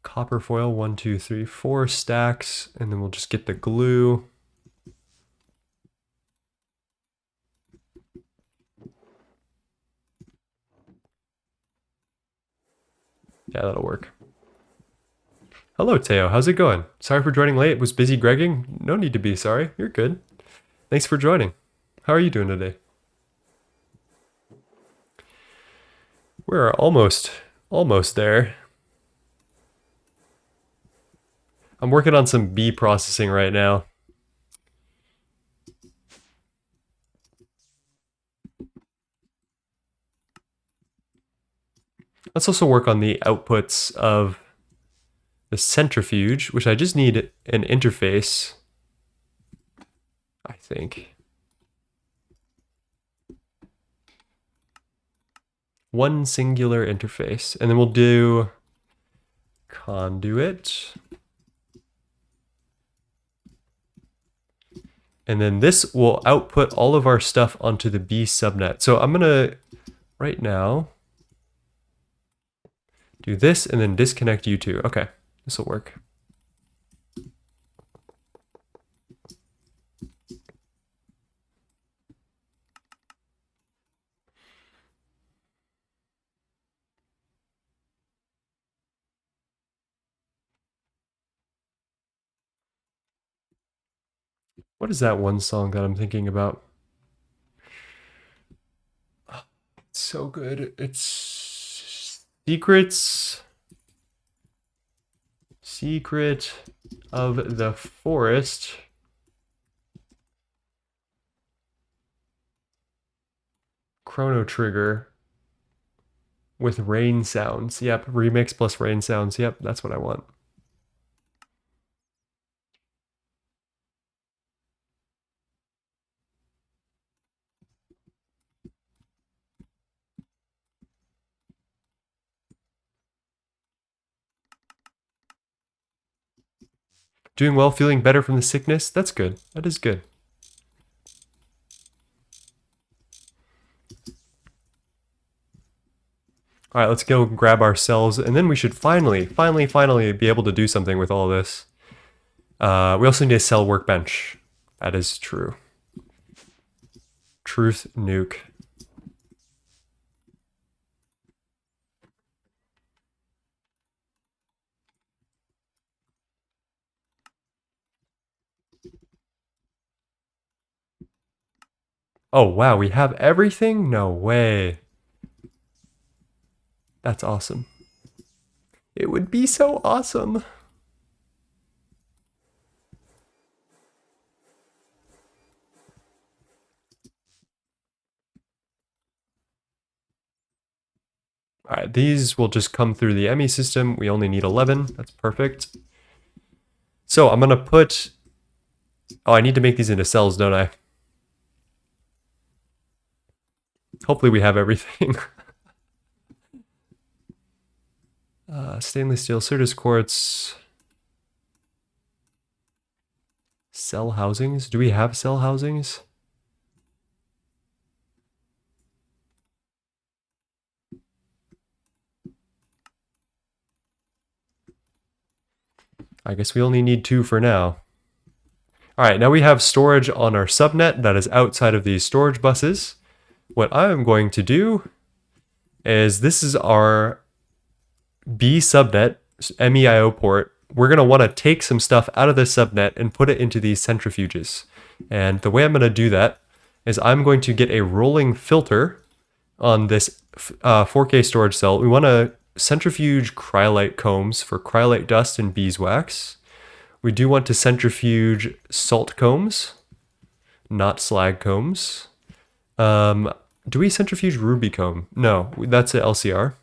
Copper foil, 1, 2, 3, 4 stacks, and then we'll just get the glue. Yeah, that'll work. Hello, Teo. How's it going? Sorry for joining late. Was busy gregging? No need to be sorry. You're good. Thanks for joining. How are you doing today? We're almost there. I'm working on some bee processing right now. Let's also work on the outputs of the centrifuge, which I just need an interface, I think. One singular interface. And then we'll do conduit. And then this will output all of our stuff onto the B subnet. So I'm gonna, right now, Do this and then disconnect U2. Okay, this will work. What is that one song that I'm thinking about? It's so good. It's Secret of the Forest. Chrono Trigger with rain sounds. Yep, remix plus rain sounds. Yep, that's what I want. Doing well, feeling better from the sickness. That's good. That is good. All right, let's go grab our cells, and then we should finally be able to do something with all this. We also need a cell workbench. That is true. Truth nuke. Oh, wow, we have everything? No way. That's awesome. It would be so awesome. All right, these will just come through the ME system. We only need 11. That's perfect. So I'm going to put... Oh, I need to make these into cells, don't I? Hopefully we have everything. Stainless steel, Certus quartz. Cell housings? Do we have cell housings? I guess we only need 2 for now. All right, now we have storage on our subnet that is outside of these storage buses. What I'm going to do is this is our B subnet, MEIO port. We're going to want to take some stuff out of this subnet and put it into these centrifuges. And the way I'm going to do that is I'm going to get a rolling filter on this 4K storage cell. We want to centrifuge cryolite combs for cryolite dust and beeswax. We do want to centrifuge salt combs, not slag combs. Do we centrifuge ruby comb? No, that's an LCR.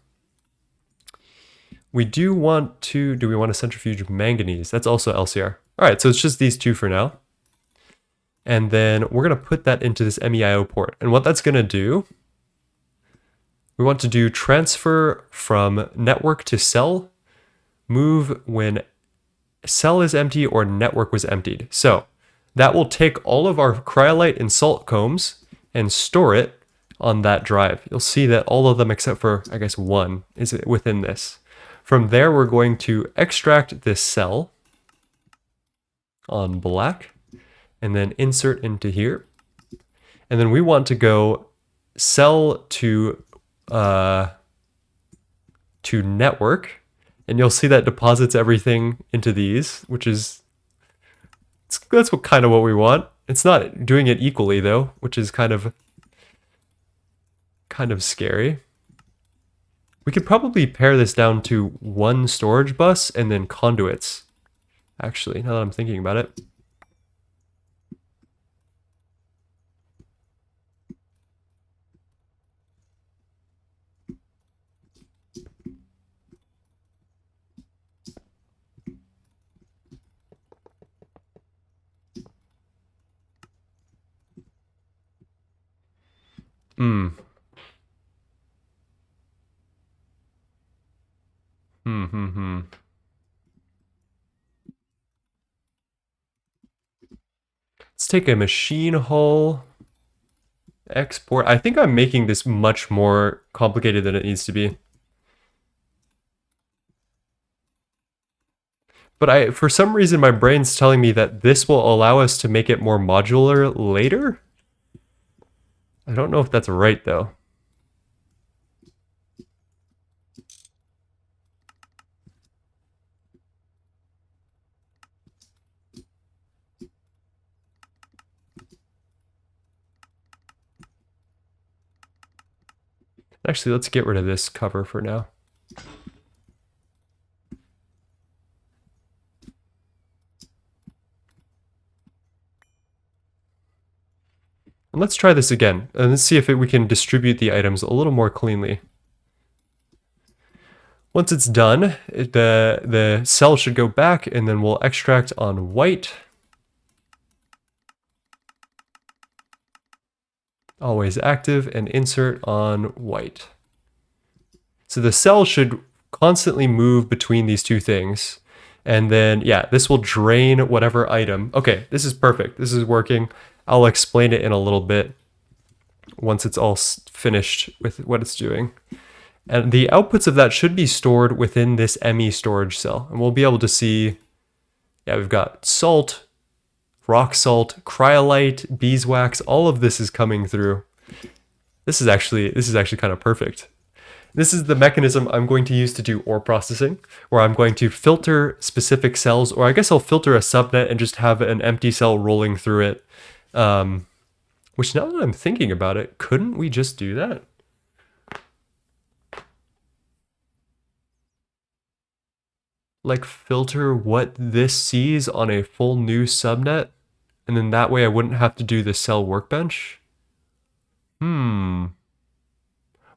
We do we want to centrifuge manganese? That's also LCR. All right, so it's just these 2 for now. And then we're going to put that into this MEIO port. And what that's going to do, we want to do transfer from network to cell, move when cell is empty or network was emptied. So that will take all of our cryolite and salt combs and store it on that drive. You'll see that all of them except for, I guess, 1 is within this. From there, we're going to extract this cell on black and then insert into here. And then we want to go cell to network, and you'll see that deposits everything into these, which is that's kind of what we want. It's not doing it equally though, which is kind of scary. We could probably pare this down to 1 storage bus and then conduits. Actually, now that I'm thinking about it. Hmm. Let's take a machine hull. Export. I think I'm making this much more complicated than it needs to be. But for some reason, my brain's telling me that this will allow us to make it more modular later. I don't know if that's right, though. Actually, let's get rid of this cover for now. And let's try this again, and let's see if we can distribute the items a little more cleanly. Once it's done, the cell should go back, and then we'll extract on white. Always active, and insert on white. So the cell should constantly move between these two things. And then, yeah, this will drain whatever item. Okay, this is perfect. This is working. I'll explain it in a little bit once it's all finished with what it's doing. And the outputs of that should be stored within this ME storage cell. And we'll be able to see, yeah, we've got salt, rock salt, cryolite, beeswax, all of this is coming through. This is actually kind of perfect. This is the mechanism I'm going to use to do ore processing, where I'm going to filter specific cells, or I guess I'll filter a subnet and just have an empty cell rolling through it. Which, now that I'm thinking about it, couldn't we just do that? Like filter what this sees on a full new subnet, and then that way I wouldn't have to do the cell workbench?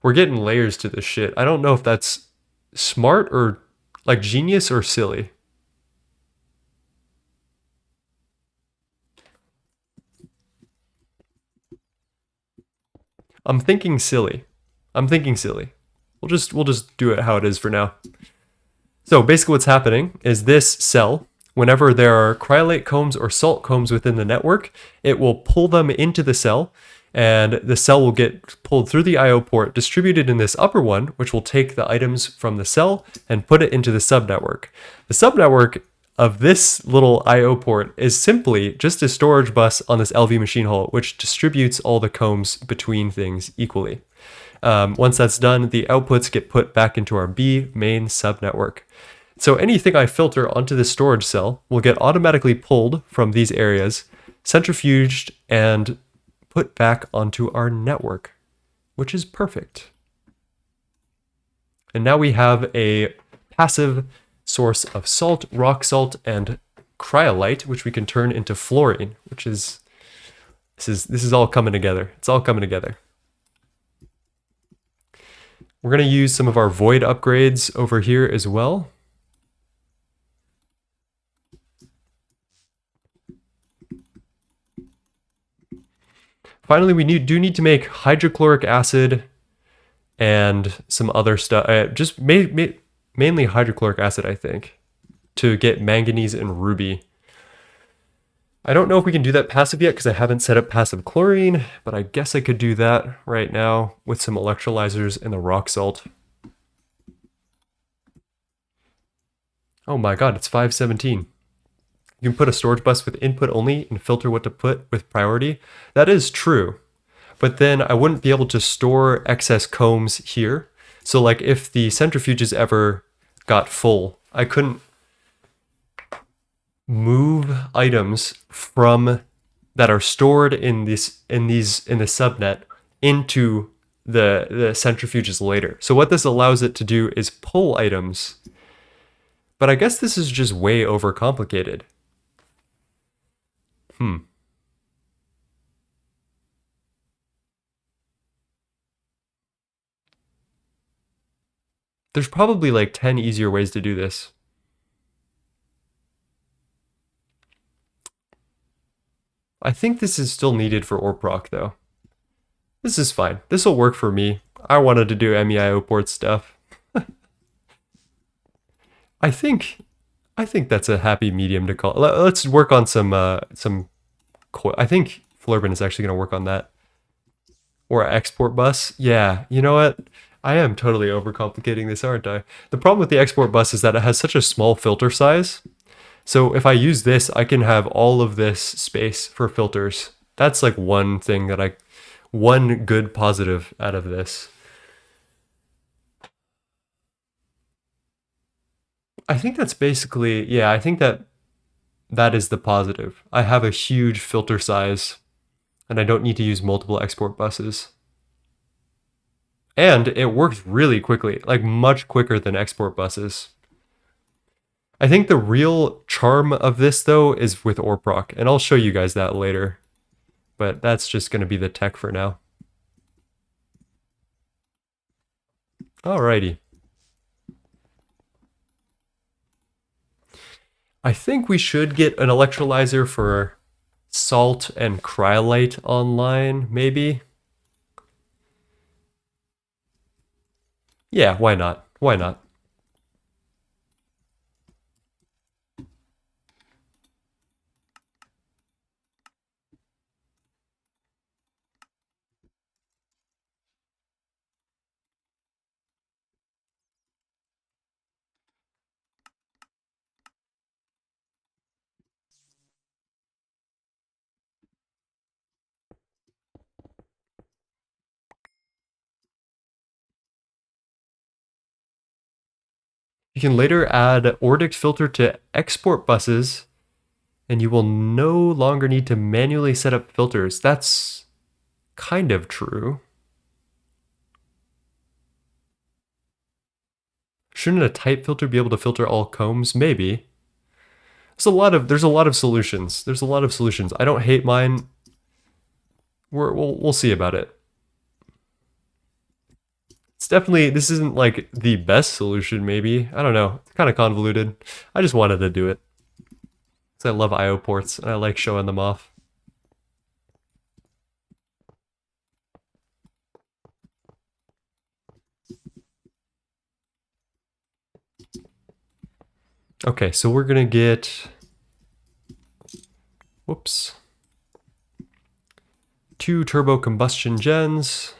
We're getting layers to this shit. I don't know if that's smart or like genius or silly. I'm thinking silly. We'll just do it how it is for now. So basically what's happening is this cell, whenever there are cryolite combs or salt combs within the network, it will pull them into the cell, and the cell will get pulled through the I/O port, distributed in this upper one, which will take the items from the cell and put it into the subnetwork. The subnetwork of this little I/O port is simply just a storage bus on this LV machine hull, which distributes all the combs between things equally. Once that's done, the outputs get put back into our B main subnetwork. So anything I filter onto this storage cell will get automatically pulled from these areas, centrifuged, and put back onto our network, which is perfect. And now we have a passive source of salt, rock salt, and cryolite, which we can turn into fluorine, which is, this is all coming together. It's all coming together. We're going to use some of our void upgrades over here as well. Finally, we do need to make hydrochloric acid and some other stuff. Just mainly hydrochloric acid, I think, to get manganese and ruby. I don't know if we can do that passive yet because I haven't set up passive chlorine, but I guess I could do that right now with some electrolyzers and the rock salt. Oh my god, it's 517. You can put a storage bus with input only and filter what to put with priority. That is true, but then I wouldn't be able to store excess combs here. So like if the centrifuges ever got full, I couldn't move items from that are stored in the subnet into the centrifuges later. So what this allows it to do is pull items. But I guess this is just way overcomplicated. There's probably like 10 easier ways to do this. I think this is still needed for ORPROC though. This is fine. This will work for me. I wanted to do MEIO port stuff. I think that's a happy medium to call. Let's work on some I think Flurbin is actually going to work on that. Or export bus. Yeah, you know what? I am totally overcomplicating this, aren't I? The problem with the export bus is that it has such a small filter size So if I use this, I can have all of this space for filters. That's like one thing that one good positive out of this. I think that's basically, yeah, I think that is the positive. I have a huge filter size and I don't need to use multiple export buses. And it works really quickly, like much quicker than export buses. I think the real charm of this though is with ORPROC, and I'll show you guys that later. But that's just going to be the tech for now. Alrighty. I think we should get an electrolyzer for salt and cryolite online, maybe? Yeah, why not? Why not? You can later add Ordict filter to export buses, and you will no longer need to manually set up filters. That's kind of true. Shouldn't a type filter be able to filter all combs? Maybe. There's a lot of solutions. There's a lot of solutions. I don't hate mine. We'll see about it. It's definitely, this isn't like the best solution, maybe. I don't know. It's kind of convoluted. I just wanted to do it. Because I love IO ports and I like showing them off. Okay, so we're gonna get, whoops, 2 turbo combustion gens.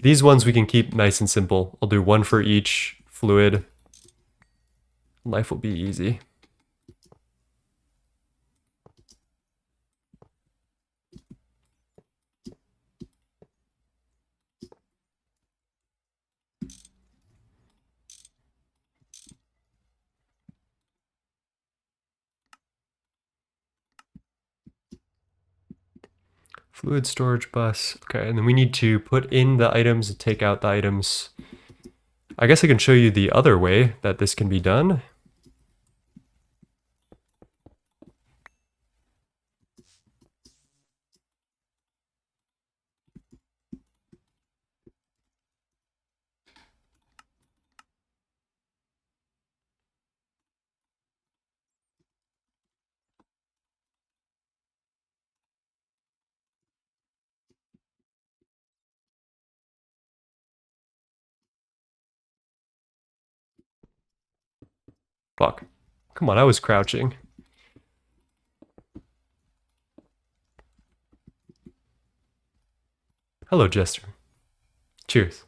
These ones we can keep nice and simple. I'll do 1 for each fluid. Life will be easy. Fluid storage bus. Okay, and then we need to put in the items and take out the items. I guess I can show you the other way that this can be done. Fuck. Come on, I was crouching. Hello, Jester. Cheers.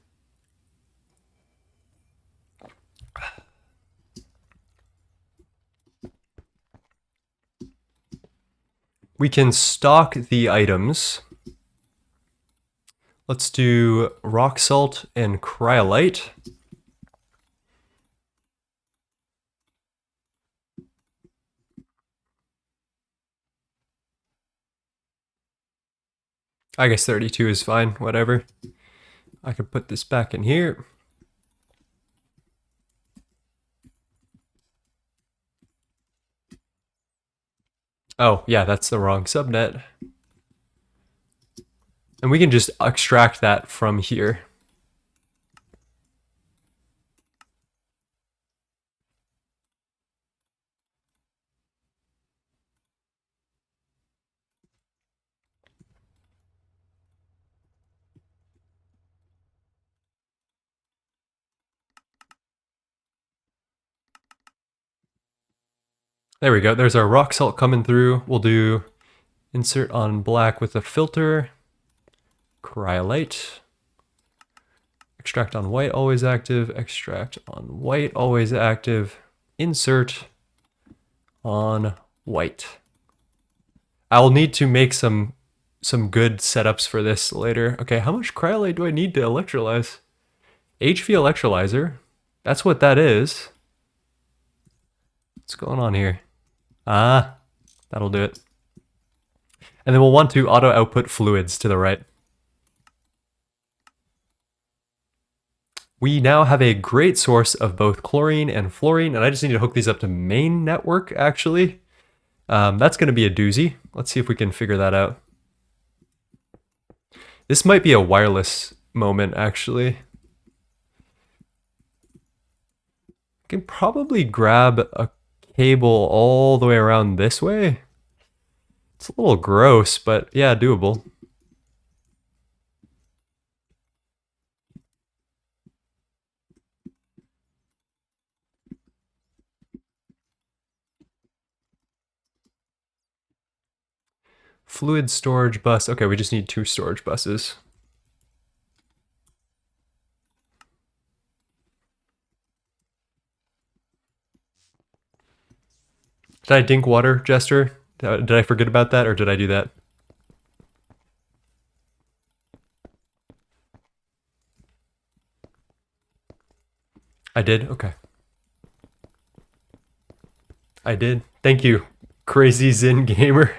We can stock the items. Let's do rock salt and cryolite. I guess 32 is fine, whatever. I could put this back in here. Oh, yeah, that's the wrong subnet. And we can just extract that from here. There we go. There's our rock salt coming through. We'll do insert on black with a filter, cryolite, Extract on white, always active. Extract on white, always active. Insert on white. I'll need to make some good setups for this later. Okay, how much cryolite do I need to electrolyze? HV electrolyzer. That's what that is. What's going on here? Ah, that'll do it. And then we'll want to auto output fluids to the right. We now have a great source of both chlorine and fluorine, and I just need to hook these up to main network, actually. That's going to be a doozy. Let's see if we can figure that out. This might be a wireless moment, actually. I can probably grab a cable all the way around this way. It's a little gross, but yeah, doable. Fluid storage bus. Okay, we just need 2 storage buses. Did I dink water, Jester? Did I forget about that, or did I do that? I did? Okay. I did. Thank you, Crazy Zen Gamer.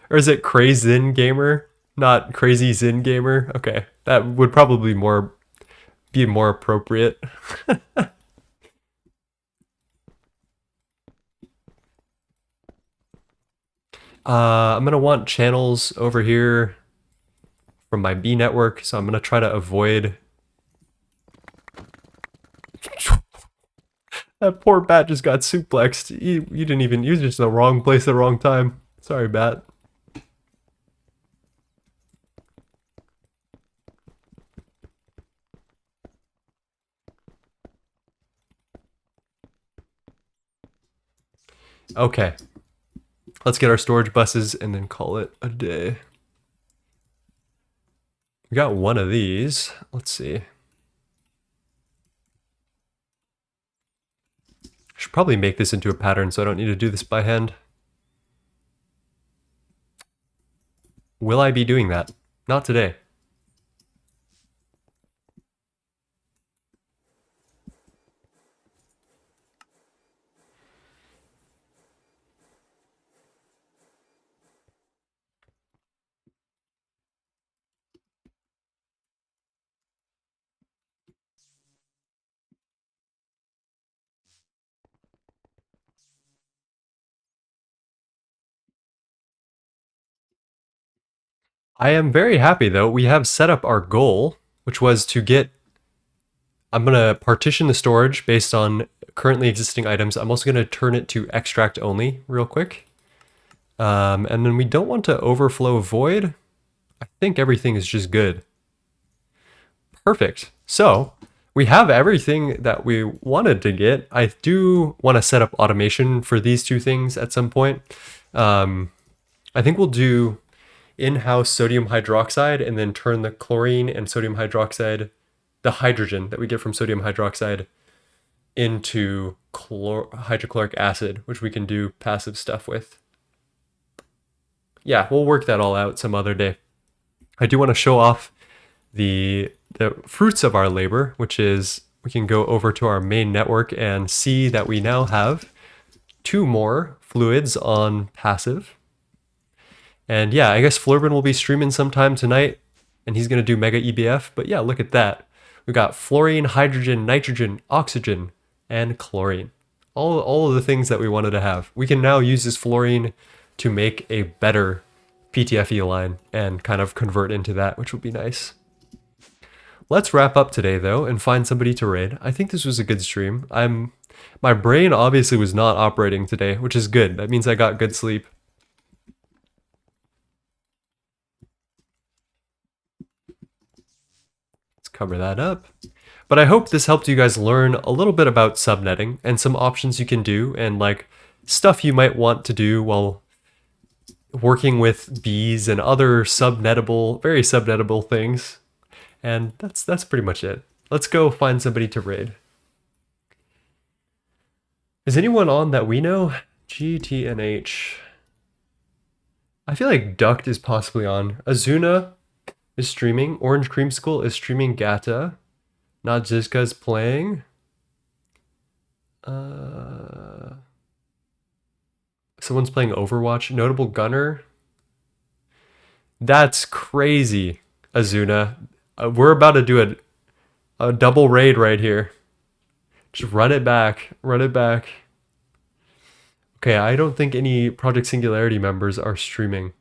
Or is it Crazy Gamer, not Crazy Zen Gamer? Okay, that would probably be more appropriate. I'm gonna want channels over here from my B network, so I'm gonna try to avoid. That poor bat just got suplexed. You didn't even use just the wrong place at the wrong time. Sorry, bat. Okay. Let's get our storage buses and then call it a day. We got one of these. Let's see. Should probably make this into a pattern so I don't need to do this by hand. Will I be doing that? Not today. I am very happy though. We have set up our goal, which was to get. I'm going to partition the storage based on currently existing items. I'm also going to turn it to extract only real quick. And then we don't want to overflow void. I think everything is just good. Perfect. So we have everything that we wanted to get. I do want to set up automation for these 2 things at some point. I think we'll do in-house sodium hydroxide and then turn the chlorine and sodium hydroxide, the hydrogen that we get from sodium hydroxide, into hydrochloric acid, which we can do passive stuff with. Yeah, we'll work that all out some other day. I do want to show off the fruits of our labor, which is we can go over to our main network and see that we now have 2 more fluids on passive. And yeah, I guess Flurban will be streaming sometime tonight, and he's going to do Mega EBF. But yeah, look at that. We got fluorine, hydrogen, nitrogen, oxygen, and chlorine. All of the things that we wanted to have. We can now use this fluorine to make a better PTFE line and kind of convert into that, which would be nice. Let's wrap up today, though, and find somebody to raid. I think this was a good stream. My brain obviously was not operating today, which is good. That means I got good sleep. Cover that up. But I hope this helped you guys learn a little bit about subnetting and some options you can do and like stuff you might want to do while working with bees and other very subnettable things. And that's pretty much it. Let's go find somebody to raid. Is anyone on that we know? GTNH. I feel like Duct is possibly on. Azuna is streaming. Orange Creamsicle is streaming Gata. Not Zizka is playing. Someone's playing Overwatch. Notable Gunner. That's crazy, Azuna. We're about to do a double raid right here. Just run it back. Run it back. Okay, I don't think any Project Singularity members are streaming.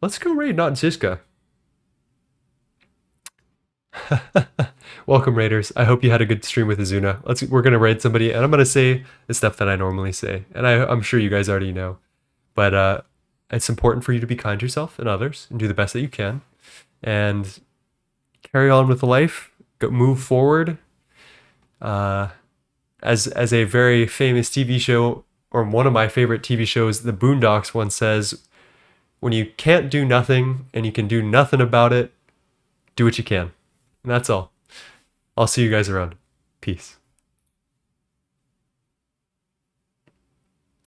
Let's go raid Not Zizka. Welcome, raiders. I hope you had a good stream with Azuna. We're gonna raid somebody, and I'm gonna say the stuff that I normally say, and I'm sure you guys already know. But it's important for you to be kind to yourself and others, and do the best that you can, and carry on with life. Move forward. As a very famous TV show, or one of my favorite TV shows, The Boondocks, once says, "When you can't do nothing and you can do nothing about it, do what you can." And that's all. I'll see you guys around. Peace.